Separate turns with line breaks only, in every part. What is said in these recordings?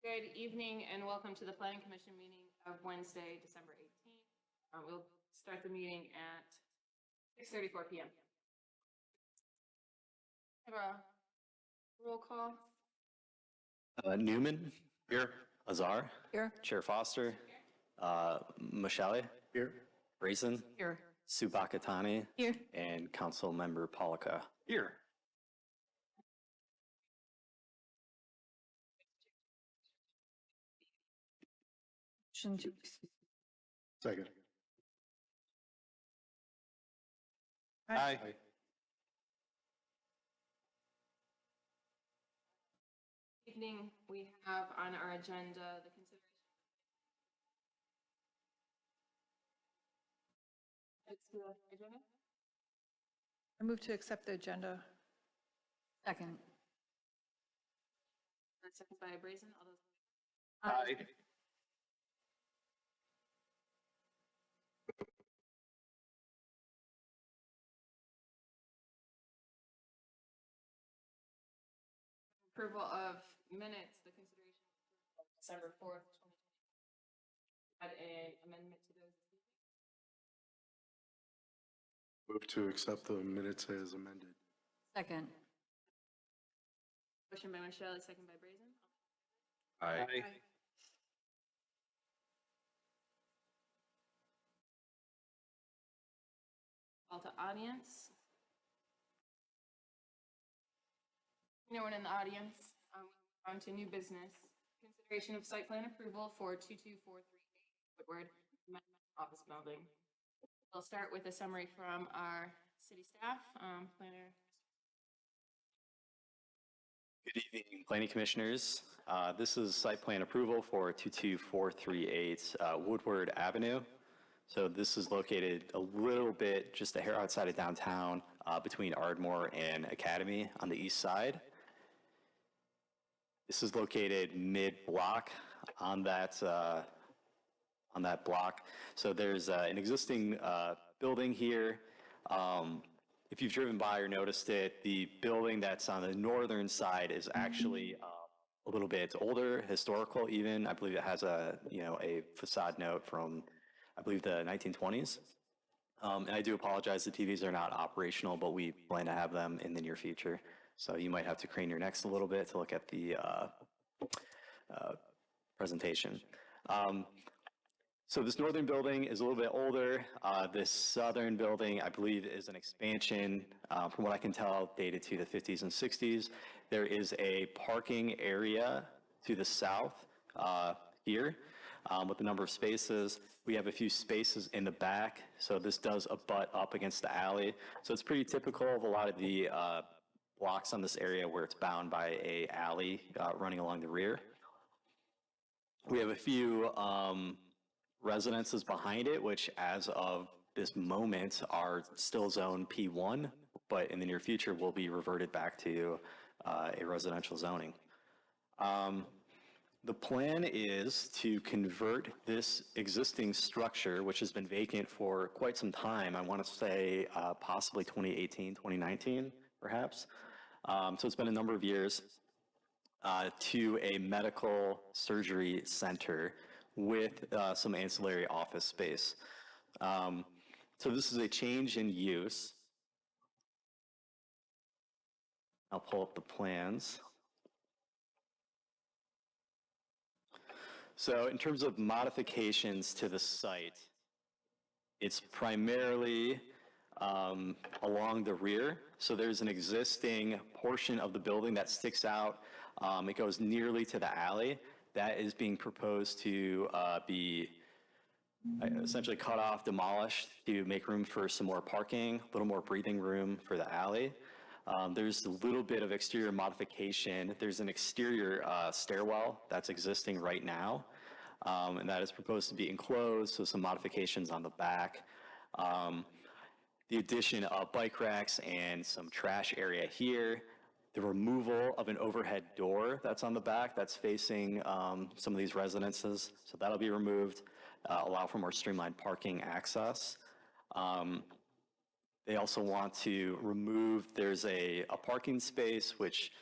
Good evening and welcome to the Planning Commission meeting of Wednesday, December 18th. We'll start the meeting at 6:34 p.m. Have a roll call.
Newman. Here. Azar.
Here.
Chair Foster. Michele.
Here.
Brazen.
Here.
Subakatani.
Here.
And Council Member Polika.
Here.
Motion to
Second.
Aye.
Evening, we have on our agenda the consideration. It's the agenda.
I move to accept the agenda. Second.
Second by Brazen. All those.
Aye.
Approval of minutes, the consideration of December 4th, 2020. Had an amendment to those.
Move to accept the minutes as amended.
Second.
Motion by Michele, second by Brazen.
Aye.
Call to audience. No one in the audience. On to new business. Consideration of site plan approval for 22438 Woodward Office Building. We'll start with a summary from our city staff. Planner.
Good evening, Planning Commissioners. This is site plan approval for 22438 Woodward Avenue. So this is located a little bit just a hair outside of downtown between Ardmore and Academy on the east side. This is located mid-block on that block. So there's an existing building here. If you've driven by or noticed it, the building that's on the northern side is actually a little bit older, historical even. I believe it has a facade note from, I believe, the 1920s. And I do apologize, the TVs are not operational, but we plan to have them in the near future. So you might have to crane your necks a little bit to look at the presentation. So this northern building is a little bit older. This southern building, I believe, is an expansion, from what I can tell, dated to the 50s and 60s. There is a parking area to the south here with a number of spaces. We have a few spaces in the back, so this does abut up against the alley. So it's pretty typical of a lot of the blocks on this area where it's bound by a alley running along the rear. We have a few residences behind it, which as of this moment are still zone P1, but in the near future will be reverted back to a residential zoning. The plan is to convert this existing structure, which has been vacant for quite some time, I want to say possibly 2018, 2019, perhaps. So it's been a number of years, to a medical surgery center with some ancillary office space. So this is a change in use. I'll pull up the plans. So in terms of modifications to the site, it's primarily along the rear. So there's an existing portion of the building that sticks out. It goes nearly to the alley. That is being proposed to be essentially cut off, demolished to make room for some more parking, a little more breathing room for the alley. There's a little bit of exterior modification. There's an exterior stairwell that's existing right now, and that is proposed to be enclosed, so some modifications on the back. The addition of bike racks and some trash area here. The removal of an overhead door that's on the back that's facing some of these residences. So that'll be removed, allow for more streamlined parking access. They also want to remove, there's a parking space which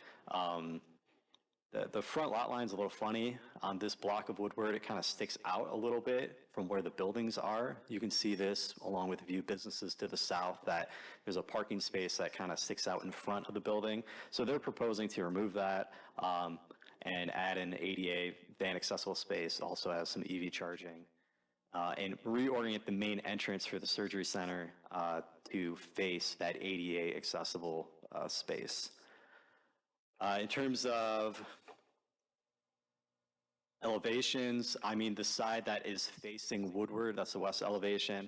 The front lot line's a little funny. On this block of Woodward, it kind of sticks out a little bit from where the buildings are. You can see this along with a few businesses to the south, that there's a parking space that kind of sticks out in front of the building. So they're proposing to remove that and add an ADA van accessible space, also has some EV charging, and reorient the main entrance for the surgery center to face that ADA accessible space. In terms of elevations, I mean, the side that is facing Woodward, that's the west elevation,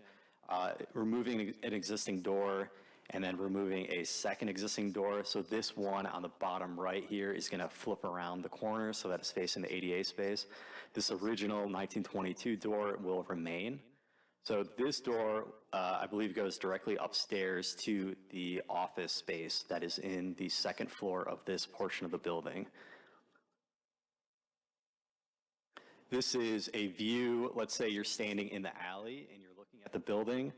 removing an existing door and then removing a second existing door. So this one on the bottom right here is going to flip around the corner so that it's facing the ADA space. This original 1922 door will remain. So this door, I believe, goes directly upstairs to the office space that is in the second floor of this portion of the building. This is a view, let's say you're standing in the alley and you're looking at the building.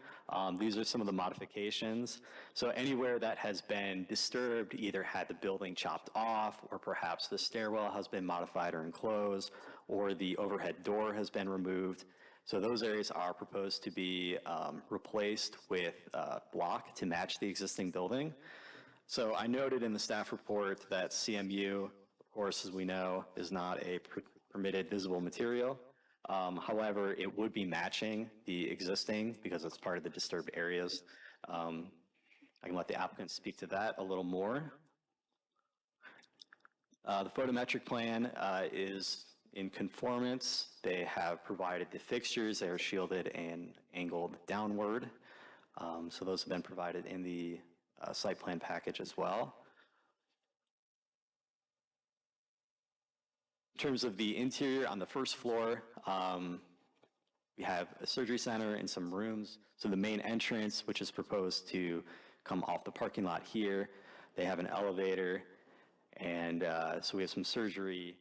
These are some of the modifications. So anywhere that has been disturbed, either had the building chopped off, or perhaps the stairwell has been modified or enclosed, or the overhead door has been removed. So those areas are proposed to be replaced with block to match the existing building. So I noted in the staff report that CMU, of course, as we know, is not a permitted visible material. However, it would be matching the existing because it's part of the disturbed areas. I can let the applicant speak to that a little more. The photometric plan is in conformance. They have provided the fixtures. They are shielded and angled downward. So those have been provided in the site plan package as well. In terms of the interior on the first floor, we have a surgery center and some rooms. So the main entrance, which is proposed to come off the parking lot here, they have an elevator, and so we have some surgery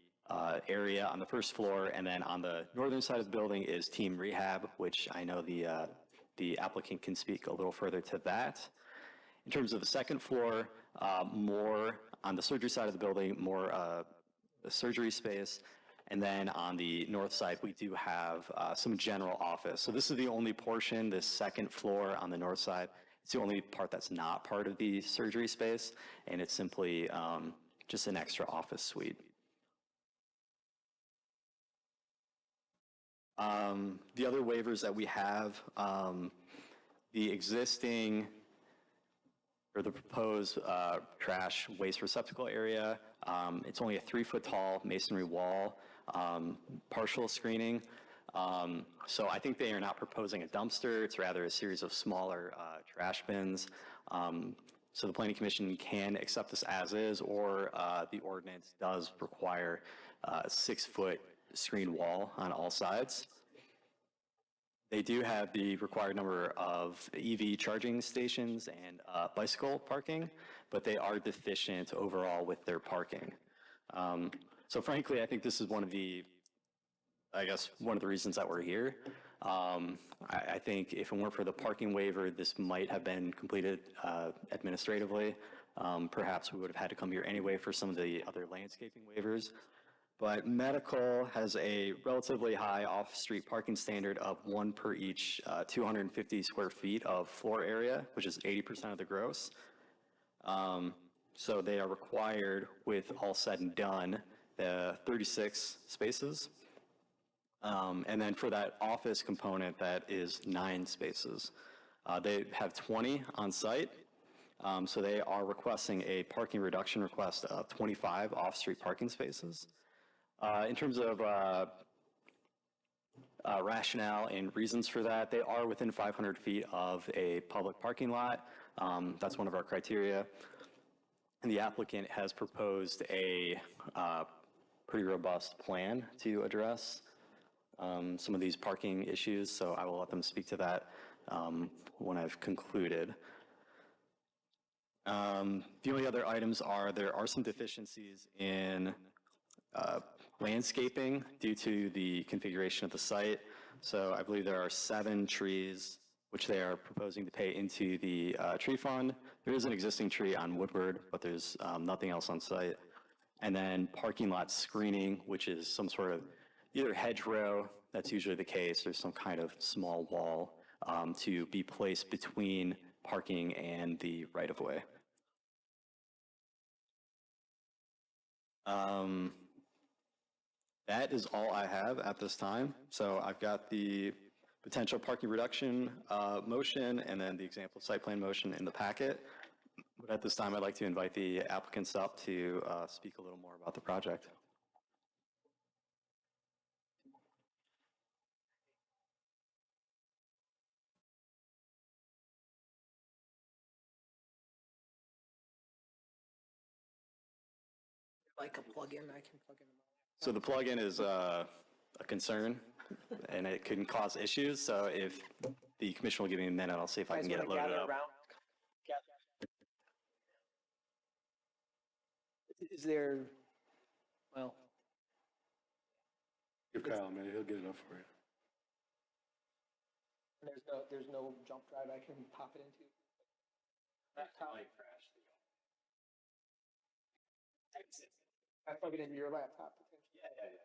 area on the first floor, and then on the northern side of the building is team rehab, which I know the applicant can speak a little further to that. In terms of the second floor, more on the surgery side of the building, more a surgery space, and then on the north side we do have some general office. So this is the only portion, this second floor on the north side, it's the only part that's not part of the surgery space, and it's simply just an extra office suite. The other waivers that we have, the existing or the proposed trash waste receptacle area, it's only a 3-foot tall masonry wall, partial screening. So I think they are not proposing a dumpster, it's rather a series of smaller trash bins. So the Planning Commission can accept this as is, or the ordinance does require a 6-foot screened wall on all sides. They do have the required number of EV charging stations and bicycle parking, but they are deficient overall with their parking. So frankly, I think this is one of the reasons that we're here. I think if it weren't for the parking waiver, this might have been completed administratively. Perhaps we would have had to come here anyway for some of the other landscaping waivers. But medical has a relatively high off-street parking standard of 1 per each 250 square feet of floor area, which is 80% of the gross. So they are required, with all said and done, 36 spaces. And then for that office component, that is 9 spaces. They have 20 on site. So they are requesting a parking reduction request of 25 off-street parking spaces. In terms of rationale and reasons for that, they are within 500 feet of a public parking lot. That's one of our criteria. And the applicant has proposed a pretty robust plan to address some of these parking issues, so I will let them speak to that when I've concluded. The only other items are, there are some deficiencies in landscaping due to the configuration of the site. So I believe there are 7 trees which they are proposing to pay into the tree fund. There is an existing tree on Woodward, but there's nothing else on site. and then parking lot screening, which is some sort of either hedgerow, that's usually the case, or some kind of small wall to be placed between parking and the right-of-way. That is all I have at this time. So I've got the potential parking reduction motion and then the example site plan motion in the packet. But at this time, I'd like to invite the applicants up to speak a little more about the project.
Like a plug-in, I can plug in.
So the plug-in is a concern, and it can cause issues. So if the commission will give me a minute, I'll see if I can get it loaded up.
Is there, well,
Give Kyle a minute, he'll get it up for you.
there's no jump drive I can pop it into? Laptop? I plug it into your laptop potentially.
Yeah.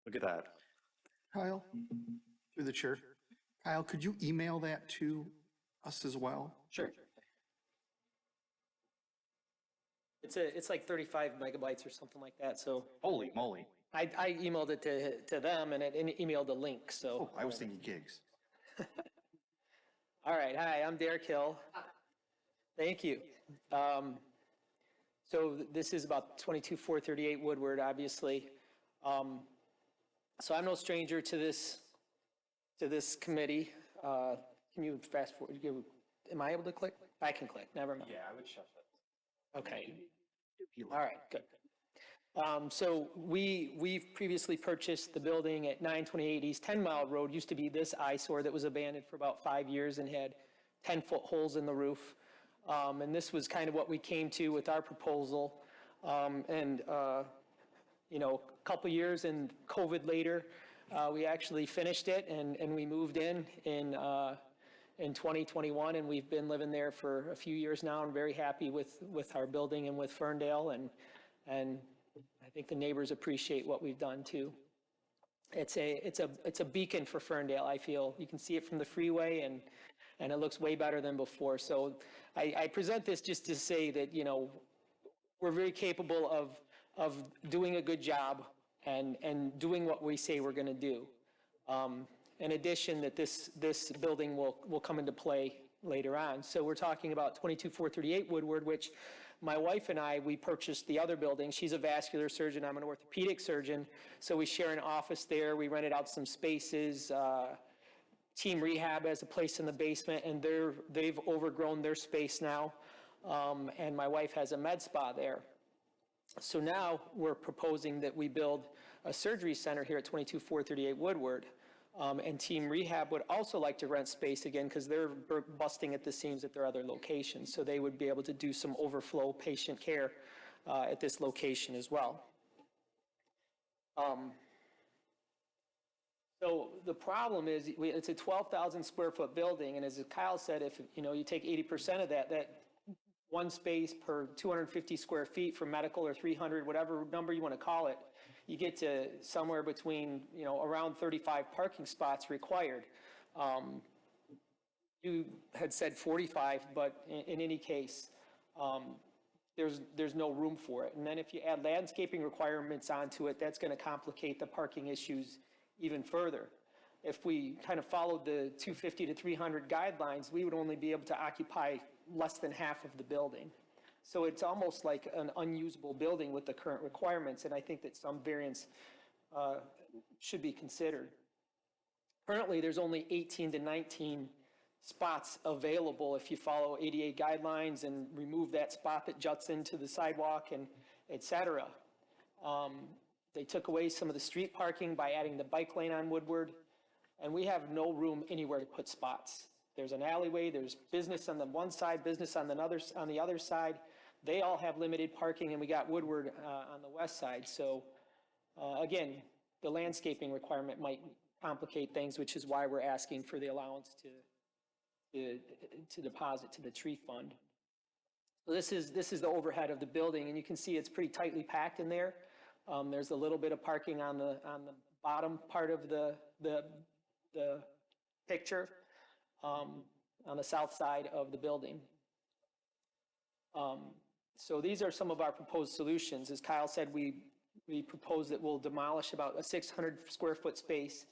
Look at that.
Kyle, through the chair. Kyle, could you email that to us as well?
Sure. It's like 35 megabytes or something like that, so
Holy moly.
I emailed it to them and it emailed a link, so.
Oh, I was thinking gigs.
All right, hi, I'm Derek Hill. Thank you. So this is about 22438 Woodward, obviously. So I'm no stranger to this committee. Can you fast forward? Am I able to click? I can click, never mind.
Yeah, I would shut that.
Okay. All right, good. So we've previously purchased the building at 928 East 10 Mile Road. Used to be this eyesore that was abandoned for about 5 years and had 10-foot holes in the roof. And this was kind of what we came to with our proposal. You know, a couple years and COVID later, we actually finished it and we moved in 2021, and we've been living there for a few years now. I'm very happy with our building and with Ferndale, and I think the neighbors appreciate what we've done too. It's a beacon for Ferndale, I feel. You can see it from the freeway, and it looks way better than before. So I present this just to say that, you know, we're very capable of doing a good job and doing what we say we're going to do. In addition, that this building will come into play later on. So we're talking about 22438 Woodward, which my wife and we purchased the other building. She's a vascular surgeon, I'm an orthopedic surgeon. So we share an office there. We rented out some spaces. Team Rehab has a place in the basement, and they've overgrown their space now. And my wife has a med spa there. So now we're proposing that we build a surgery center here at 22438 Woodward. And Team Rehab would also like to rent space again because they're busting at the seams at their other locations. So they would be able to do some overflow patient care at this location as well. So the problem is, it's a 12,000 square foot building, and as Kyle said, if, you take 80% of that, one space per 250 square feet for medical, or 300, whatever number you want to call it, you get to somewhere between, around 35 parking spots required. You had said 45, but in any case, there's no room for it. And then if you add landscaping requirements onto it, that's going to complicate the parking issues even further. If we kind of followed the 250 to 300 guidelines, we would only be able to occupy less than half of the building. So it's almost like an unusable building with the current requirements, and I think that some variance should be considered. Currently, there's only 18 to 19 spots available if you follow ADA guidelines and remove that spot that juts into the sidewalk, and et cetera. They took away some of the street parking by adding the bike lane on Woodward, and we have no room anywhere to put spots. There's an alleyway, there's business on the one side, business on the other side. They all have limited parking, and we got Woodward on the west side. So again, the landscaping requirement might complicate things, which is why we're asking for the allowance to deposit to the tree fund. So this is the overhead of the building, and you can see it's pretty tightly packed in there. There's a little bit of parking on the bottom part of the picture, on the south side of the building. So these are some of our proposed solutions. As Kyle said, we propose that we'll demolish about a 600 square foot space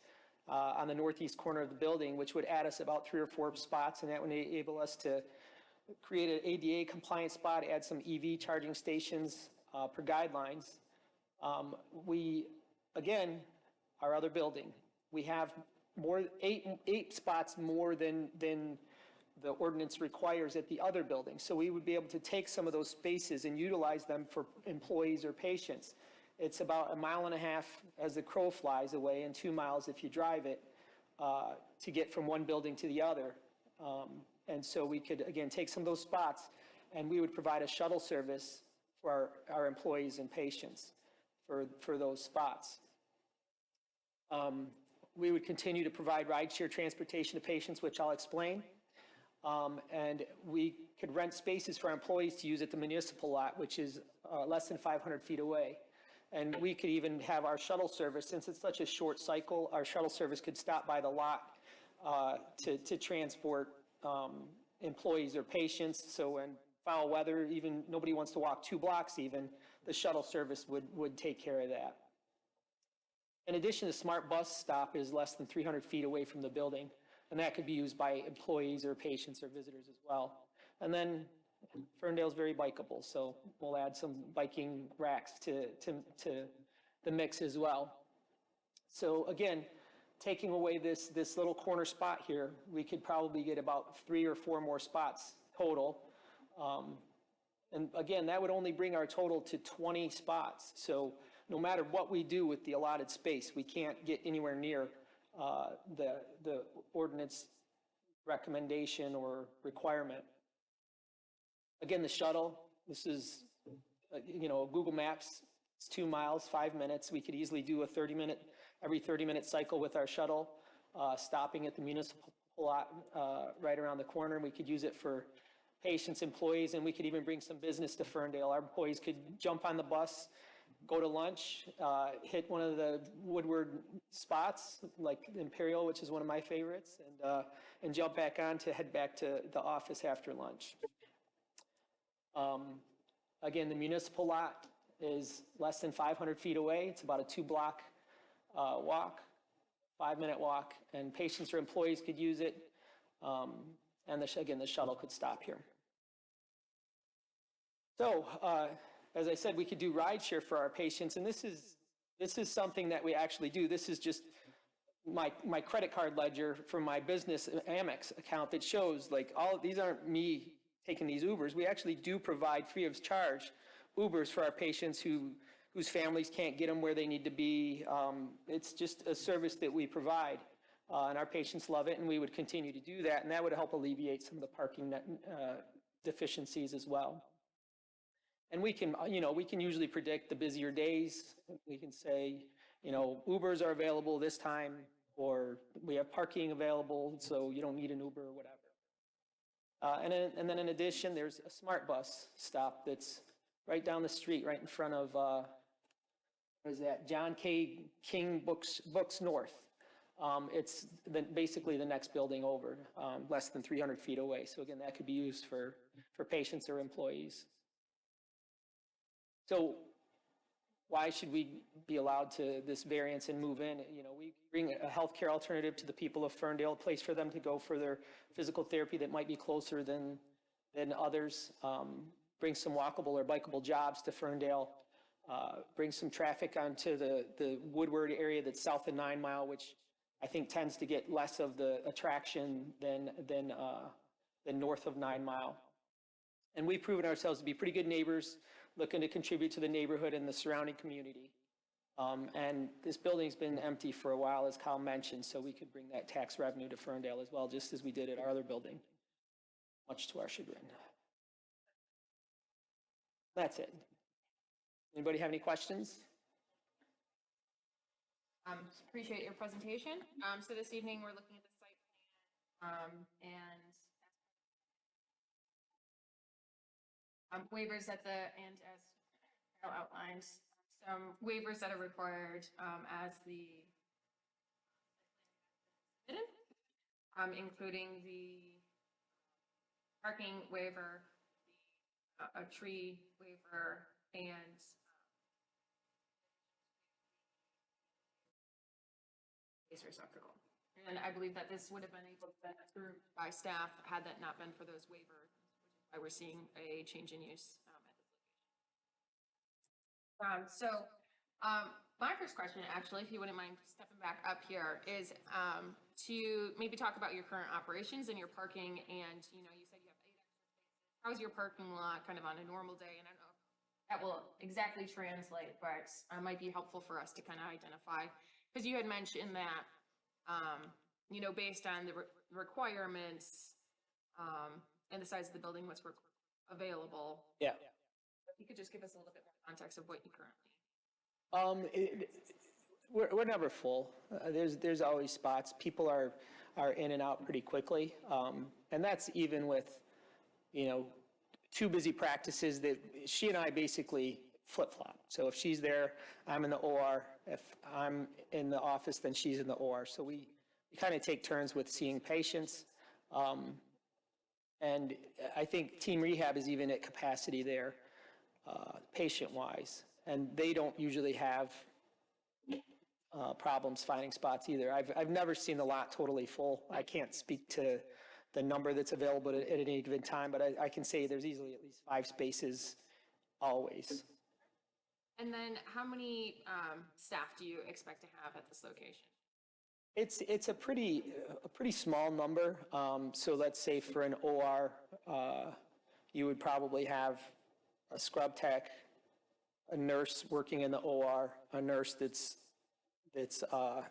on the northeast corner of the building, which would add us about 3 or 4 spots, and that would enable us to create an ADA compliant spot, add some EV charging stations per guidelines. Again, our other building, we have eight spots more than the ordinance requires at the other building. So we would be able to take some of those spaces and utilize them for employees or patients. It's about 1.5 miles as the crow flies away, and 2 miles if you drive it, to get from one building to the other. And so we could, again, take some of those spots, and we would provide a shuttle service for our employees and patients for those spots. We would continue to provide rideshare transportation to patients, which I'll explain. And we could rent spaces for our employees to use at the municipal lot, which is less than 500 feet away. And we could even have our shuttle service, since it's such a short cycle, our shuttle service could stop by the lot to transport employees or patients. So in foul weather, even nobody wants to walk 2 blocks even, the shuttle service would take care of that. In addition, the smart bus stop is less than 300 feet away from the building, and that could be used by employees or patients or visitors as well. And then Ferndale's very bikeable, so we'll add some biking racks to the mix as well. So again, taking away this little corner spot here, we could probably get about 3 or 4 more spots total. And again, that would only bring our total to 20 spots. So no matter what we do with the allotted space, we can't get anywhere near the ordinance recommendation or requirement. Again, the shuttle, this is, Google Maps, it's 2 miles, 5 minutes. We could easily do every 30-minute cycle with our shuttle, stopping at the municipal lot right around the corner. We could use it for patients, employees, and we could even bring some business to Ferndale. Our employees could jump on the bus, go to lunch, hit one of the Woodward spots, like Imperial, which is one of my favorites, and jump back on to head back to the office after lunch. Again, the municipal lot is less than 500 feet away. It's about a 2-block walk, 5-minute walk, and patients or employees could use it. And again, the shuttle could stop here. So, as I said, we could do rideshare for our patients, and this is something that we actually do. This is just my credit card ledger from my business Amex account that shows, like, these aren't me taking these Ubers. We actually do provide free of charge Ubers for our patients whose families can't get them where they need to be. It's just a service that we provide, and our patients love it, and we would continue to do that, and that would help alleviate some of the parking deficiencies as well. And we can usually predict the busier days. We can say, Ubers are available this time, or we have parking available, so you don't need an Uber or whatever. And then in addition, there's a smart bus stop that's right down the street, right in front of, what is that, John K. King Books North. It's basically the next building over, less than 300 feet away. So again, that could be used for patients or employees. So why should we be allowed to this variance and move in? You know, we bring a healthcare alternative to the people of Ferndale, a place for them to go for their physical therapy that might be closer than others. Bring some walkable or bikeable jobs to Ferndale. Bring some traffic onto the Woodward area that's south of 9 Mile, which I think tends to get less of the attraction than north of 9 Mile. And we've proven ourselves to be pretty good neighbors, looking to contribute to the neighborhood and the surrounding community. And this building's been empty for a while, as Kyle mentioned, so we could bring that tax revenue to Ferndale as well, just as we did at our other building, much to our chagrin. That's it. Anybody have any questions?
Appreciate your presentation. So this evening, we're looking at the site plan, and waivers at and as Carol outlined, some waivers that are required as the submitted, including the parking waiver, a tree waiver, and waste receptacle. And I believe that this would have been able to be approved by staff had that not been for those waivers, which is why we're seeing a change in use at this location. My first question, actually, if you wouldn't mind stepping back up here, is to maybe talk about your current operations and your parking. And you know, you said you have 8 extra spaces. How's your parking lot kind of on a normal day? And I don't know if that will exactly translate, but it might be helpful for us to kind of identify. Because you had mentioned that, you know, based on the requirements and the size of the building, what's available.
Yeah.
If you could just give us a little bit more context of what you currently.
We're never full. There's always spots. People are in and out pretty quickly, and that's even with, you know, 2 busy practices that she and I basically flip-flop. So if she's there, I'm in the OR. If I'm in the office, then she's in the OR. So we kind of take turns with seeing patients. And I think team rehab is even at capacity there, patient-wise. And they don't usually have problems finding spots either. I've never seen the lot totally full. I can't speak to the number that's available at any given time, but I can say there's easily at least 5 spaces always.
And then how many staff do you expect to have at this location?
It's a pretty small number. So let's say for an OR, you would probably have a scrub tech, a nurse working in the OR, a nurse that's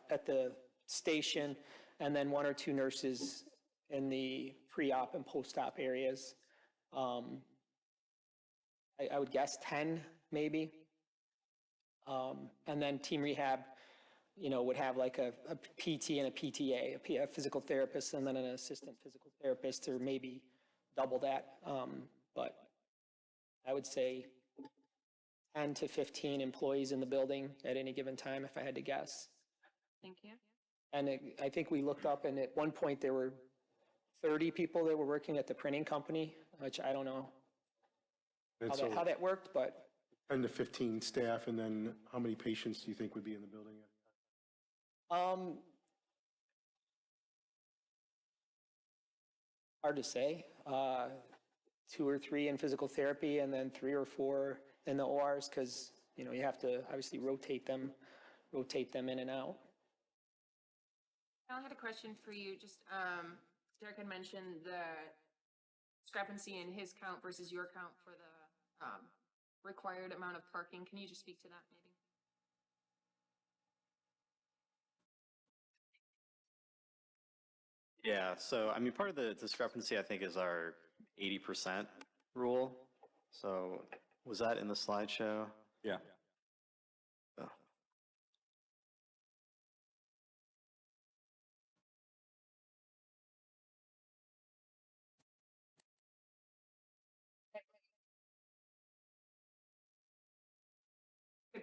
at the station, and then 1 or 2 nurses in the pre-op and post-op areas. I would guess 10 maybe. And then team rehab, you know, would have like a PT and a PTA, a physical therapist, and then an assistant physical therapist, or maybe double that. But I would say 10 to 15 employees in the building at any given time, if I had to guess.
Thank you.
And I think we looked up, and at one point there were 30 people that were working at the printing company, which I don't know how that worked, but
10 to 15 staff, and then how many patients do you think would be in the building?
hard to say. 2 or 3 in physical therapy, and then 3 or 4 in the ORs, because, you know, you have to obviously rotate them in and out.
I had a question for you. Just Derek had mentioned the discrepancy in his count versus your count for the required amount of parking. Can you just speak to that maybe?
Yeah, so I mean, part of the discrepancy, I think, is our 80% rule. So was that in the slideshow?
Yeah.
Oh.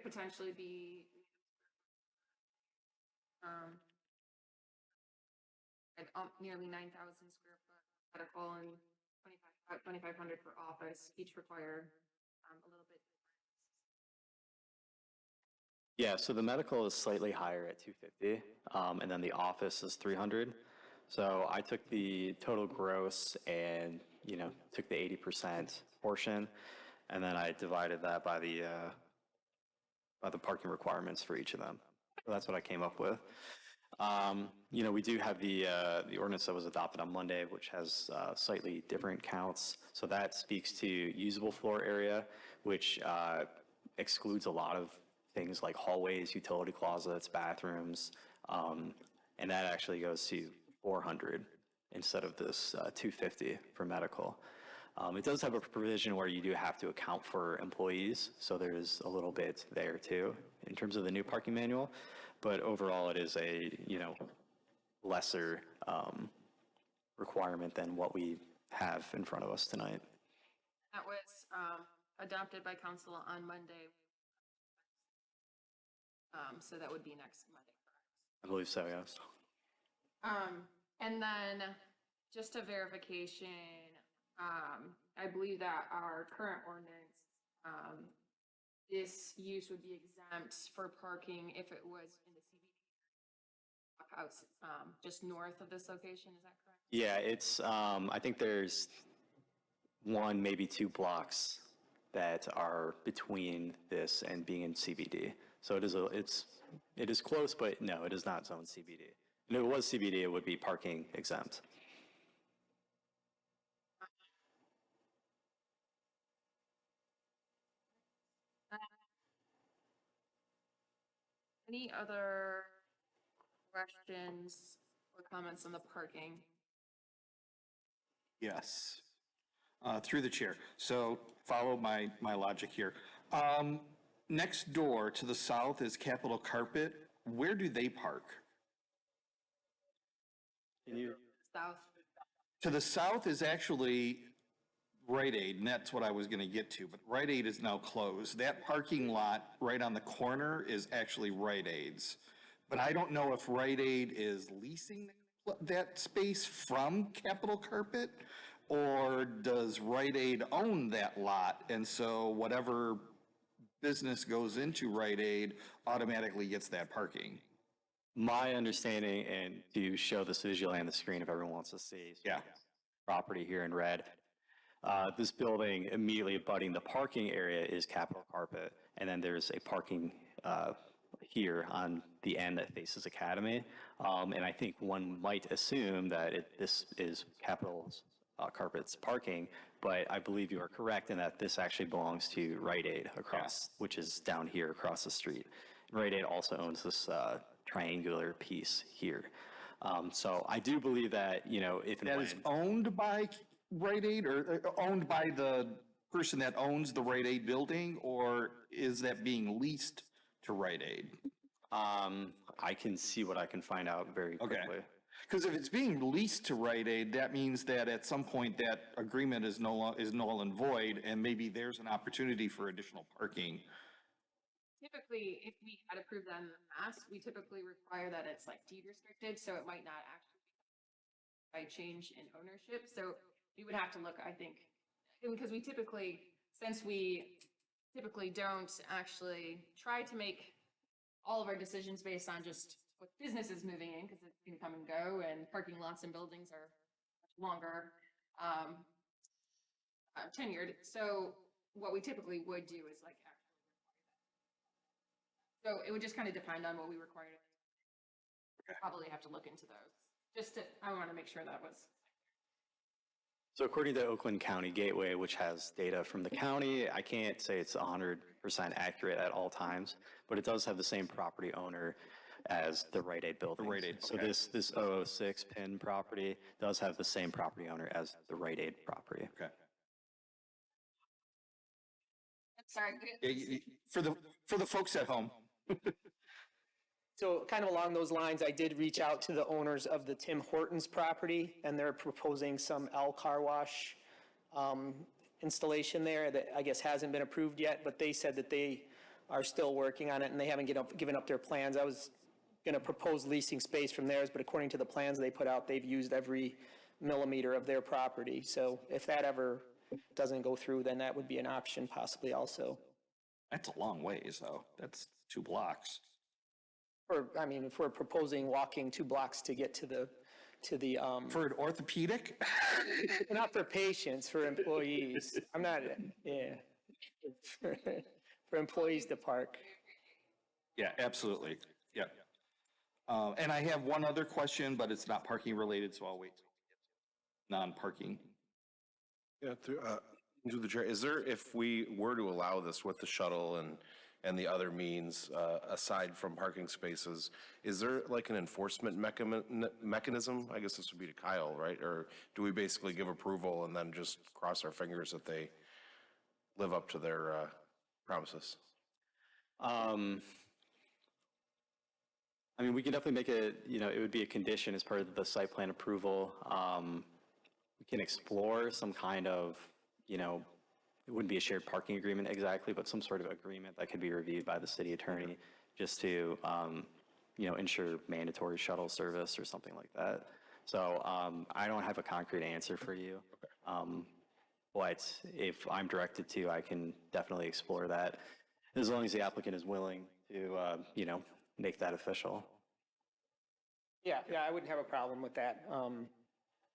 potentially be like nearly 9,000 square foot medical and 2,500 for office, each require a little bit.
Yeah, so the medical is slightly higher at 250, and then the office is 300. So I took the total gross and, took the 80% portion, and then I divided that by the parking requirements for each of them. So that's what I came up with. We do have the ordinance that was adopted on Monday, which has slightly different counts. So that speaks to usable floor area, which excludes a lot of things like hallways, utility closets, bathrooms, and that actually goes to 400 instead of this 250 for medical. It does have a provision where you do have to account for employees, so there's a little bit there too in terms of the new parking manual, but overall it is a, lesser requirement than what we have in front of us tonight.
That was adopted by council on Monday. So that would be next Monday.
I believe so, yes.
And then just a verification, I believe that our current ordinance, this use would be exempt for parking if it was in the CBD house, just north of this location, is that correct?
Yeah, it's, I think there's one, maybe 2 blocks that are between this and being in CBD. So it is close, but no, it is not zone CBD. And if it was CBD, it would be parking exempt.
Any other questions or comments on the parking?
Yes. Through the chair. So follow my logic here. Next door to the south is Capitol Carpet. Where do they park?
South?
To the south is actually Rite Aid, and that's what I was going to get to, but Rite Aid is now closed. That parking lot right on the corner is actually Rite Aid's. But I don't know if Rite Aid is leasing that space from Capitol Carpet, or does Rite Aid own that lot? And so whatever business goes into Rite Aid automatically gets that parking.
My understanding, and to show this visually on the screen if everyone wants to see.
Yeah.
Property here in red. This building immediately abutting the parking area is Capitol Carpet, and then there's a parking here on the end that faces Academy. And I think one might assume that this is Capitol Carpet's parking, but I believe you are correct in that this actually belongs to Rite Aid across, which is down here across the street. Rite Aid also owns this triangular piece here. So I do believe that, if and
That
when.
is owned by Rite Aid, or owned by the person that owns the Rite Aid building, or is that being leased to Rite Aid?
I can see what I can find out very quickly.
Because if it's being leased to Rite Aid, that means that at some point that agreement is null and void, and maybe there's an opportunity for additional parking.
Typically, if we had approved that in the past, we typically require that it's like deed restricted, so it might not actually be by change in ownership. So we would have to look, I think, because we typically, since we typically don't actually try to make all of our decisions based on just what business is moving in, because it can come and go, and parking lots and buildings are much longer tenured. So what we typically would do is like actually require that. So it would just kind of depend on what we required. Probably have to look into those. I want to make sure that was.
So according to Oakland County Gateway, which has data from the county, I can't say it's 100% accurate at all times, but it does have the same property owner as the Rite Aid building.
The Rite Aid,
So
okay.
this 006 PIN property does have the same property owner as the Rite Aid property.
Okay.
Sorry.
For the folks at home.
So kind of along those lines, I did reach out to the owners of the Tim Hortons property, and they're proposing some car wash installation there that I guess hasn't been approved yet, but they said that they are still working on it, and they haven't given up their plans. I was going to propose leasing space from theirs, but according to the plans they put out, they've used every millimeter of their property. So if that ever doesn't go through, then that would be an option possibly also.
That's a long ways, though. That's 2 blocks.
Or, I mean, if we're proposing walking 2 blocks to get to the,
For an orthopedic?
not for patients, for employees. I'm not, yeah. For employees to park.
Yeah, absolutely. Yeah. And I have one other question, but it's not parking related, so I'll wait. Non-parking.
Yeah, through the chair, is there, if we were to allow this with the shuttle and the other means, aside from parking spaces, is there like an enforcement mechanism? I guess this would be to Kyle, right? Or do we basically give approval and then just cross our fingers that they live up to their promises?
I mean, we can definitely make it, it would be a condition as part of the site plan approval. We can explore some kind of, it wouldn't be a shared parking agreement exactly, but some sort of agreement that could be reviewed by the city attorney just to, ensure mandatory shuttle service or something like that. So I don't have a concrete answer for you. But if I'm directed to, I can definitely explore that as long as the applicant is willing to, make that official.
Yeah, I wouldn't have a problem with that.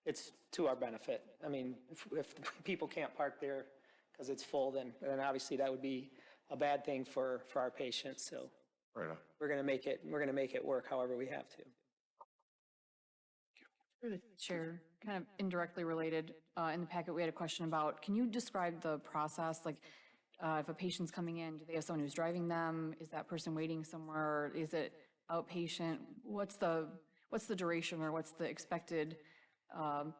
It's to our benefit. I mean, if people can't park there because it's full, then obviously that would be a bad thing for our patients. So
Right on.
we're going to make it work however we have to.
Through the chair, kind of indirectly related, in the packet, we had a question about, can you describe the process? Like, if a patient's coming in, do they have someone who's driving them? Is that person waiting somewhere? Is it outpatient? What's the duration, or what's the expected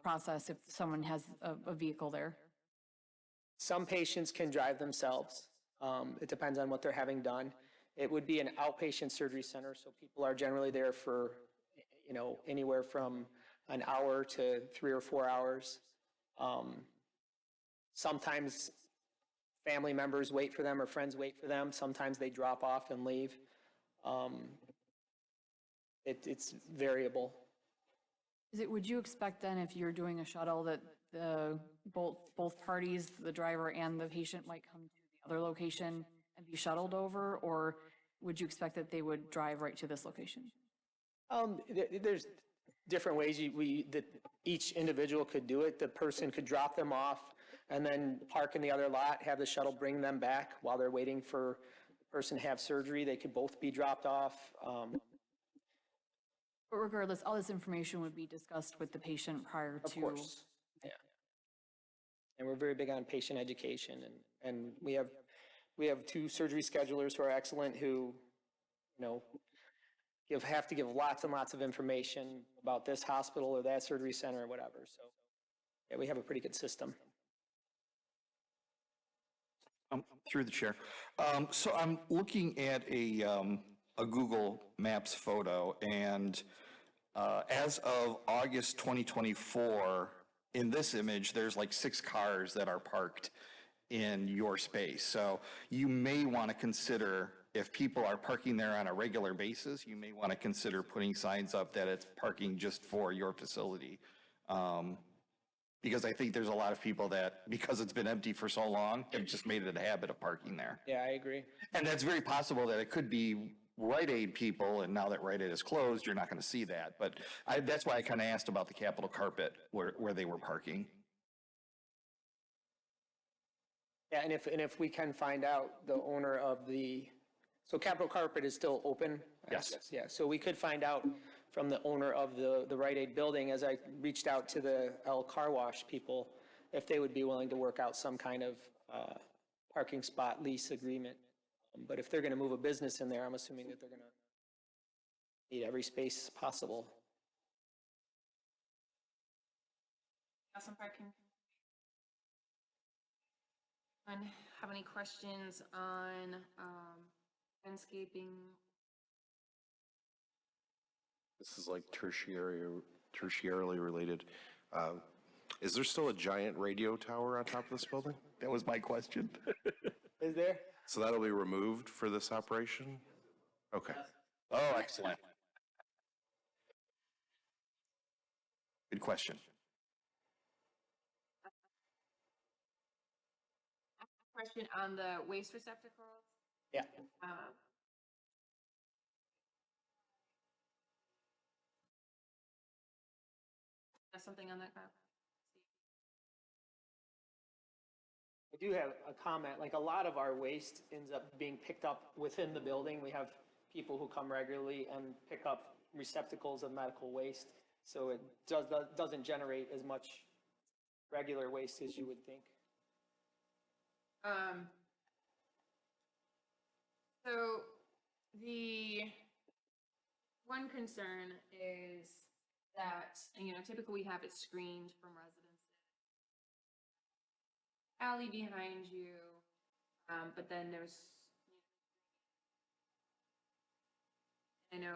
process if someone has a vehicle there?
Some patients can drive themselves. It depends on what they're having done. It would be an outpatient surgery center, so people are generally there for, anywhere from an hour to 3 or 4 hours. Sometimes family members wait for them or friends wait for them. Sometimes they drop off and leave. It's variable.
Would you expect then, if you're doing a shuttle, that both parties, the driver and the patient, might come to the other location and be shuttled over, or would you expect that they would drive right to this location?
There's different ways that each individual could do it. The person could drop them off and then park in the other lot, have the shuttle bring them back while they're waiting for the person to have surgery. They could both be dropped off.
But regardless, all this information would be discussed with the patient prior to.
Of course, yeah. And we're very big on patient education, and we have 2 surgery schedulers who are excellent, who, have to give lots and lots of information about this hospital or that surgery center or whatever. So, yeah, we have a pretty good system.
Through the chair. So I'm looking at a Google Maps photo, and as of August 2024, in this image, there's like 6 cars that are parked in your space. So you may want to consider, if people are parking there on a regular basis, you may want to consider putting signs up that it's parking just for your facility. Because I think there's a lot of people that, because it's been empty for so long, have just made it a habit of parking there.
Yeah, I agree.
And that's very possible that it could be Rite Aid people, and now that Rite Aid is closed, you're not going to see that. But that's why I kind of asked about the Capitol Carpet, where they were parking.
Yeah, and if we can find out the owner of so Capitol Carpet is still open?
Yes.
Yeah, so we could find out from the owner of the Rite Aid building, as I reached out to the L Car Wash people, if they would be willing to work out some kind of parking spot lease agreement. But if they're going to move a business in there, I'm assuming that they're going to need every space possible.
Some parking. Have any questions on landscaping?
This is like tertiarily related. Is there still a giant radio tower on top of this building?
That was my question.
Is there?
So that'll be removed for this operation? Okay.
Oh, excellent. Good question.
Question on the waste receptacles.
Yeah.
Something on that, Kyle?
I do have a comment, like a lot of our waste ends up being picked up within the building. We have people who come regularly and pick up receptacles of medical waste. So it doesn't generate as much regular waste as you would think.
So the one concern is that, typically we have it screened from residents. Alley behind you, but then there's, I know.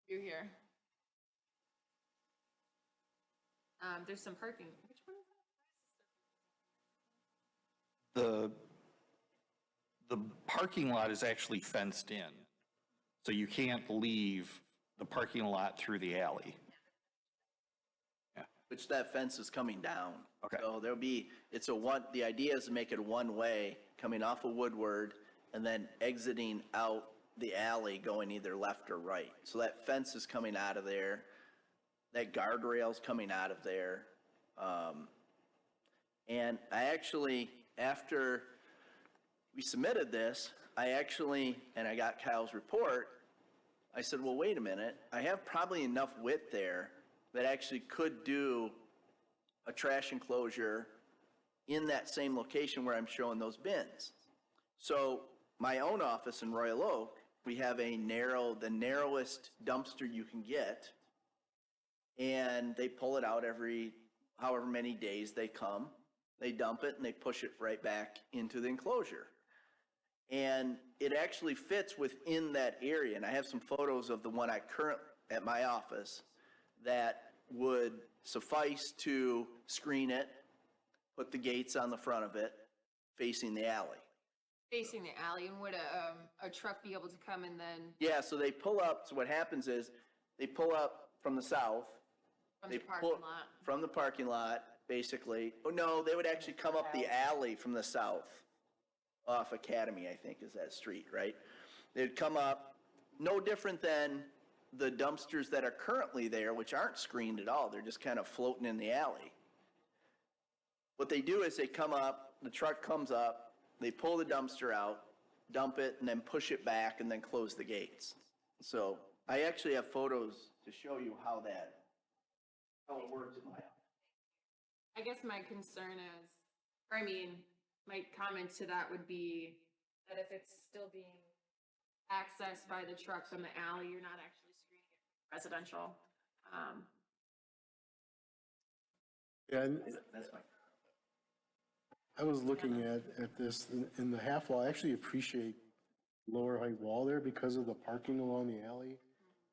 You here. There's some parking. Which one is that?
The parking lot is actually fenced in, so you can't leave the parking lot through the alley.
Which that fence is coming down.
Okay.
So there'll be, the idea is to make it one way coming off of Woodward and then exiting out the alley going either left or right. So that fence is coming out of there, that guardrail's coming out of there. And I actually, after we submitted this, and I got Kyle's report, I said, well, wait a minute, I have probably enough width there that actually could do a trash enclosure in that same location where I'm showing those bins. So my own office in Royal Oak, we have the narrowest dumpster you can get, and they pull it out every however many days they come. They dump it and they push it right back into the enclosure. And it actually fits within that area. And I have some photos of the one at my office that would suffice to screen it, put the gates on the front of it, facing the alley.
Facing the alley, and would a truck be able to come and then?
Yeah, so they pull up, so what happens is, they pull up from the south.
From
They
the parking
pull-
lot?
From the parking lot, basically. Oh, no, they would actually come up the alley from the south, off Academy, I think is that street, right? They'd come up, no different than the dumpsters that are currently there, which aren't screened at all. They're just kind of floating in the alley. What they do is they come up, the truck comes up, they pull the dumpster out, dump it, and then push it back, and then close the gates. So I actually have photos to show you how it works in my office.
I guess my concern is, my comment to that would be that if it's still being accessed by the truck from the alley, you're not actually screening it from residential.
Yeah, and
That's my.
I was looking at this in the half wall. I actually appreciate lower height wall there because of the parking along the alley.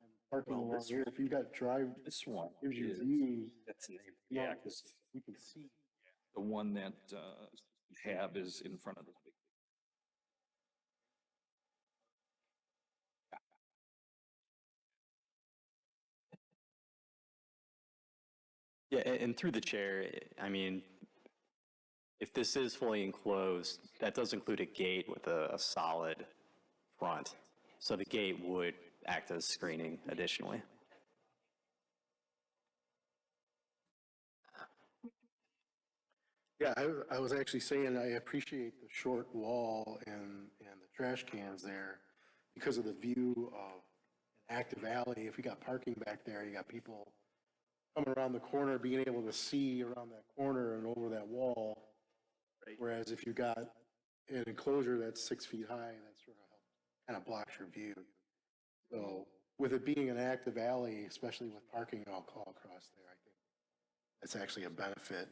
And parking along here, if you got
This one
gives you
is,
views.
that's,
Yeah,
yeah, 'cause
you can see.
the one that we have is in front of this big.
Yeah, and through the chair, if this is fully enclosed, that does include a gate with a solid front. So the gate would act as screening additionally.
Yeah, I was actually saying I appreciate the short wall and the trash cans there because of the view of an active alley. If you got parking back there, you got people coming around the corner, being able to see around that corner and over that wall.
Right.
Whereas if you got an enclosure that's 6 feet high, that sort of kind of blocks your view. So with it being an active alley, especially with parking all across there, I think it's actually a benefit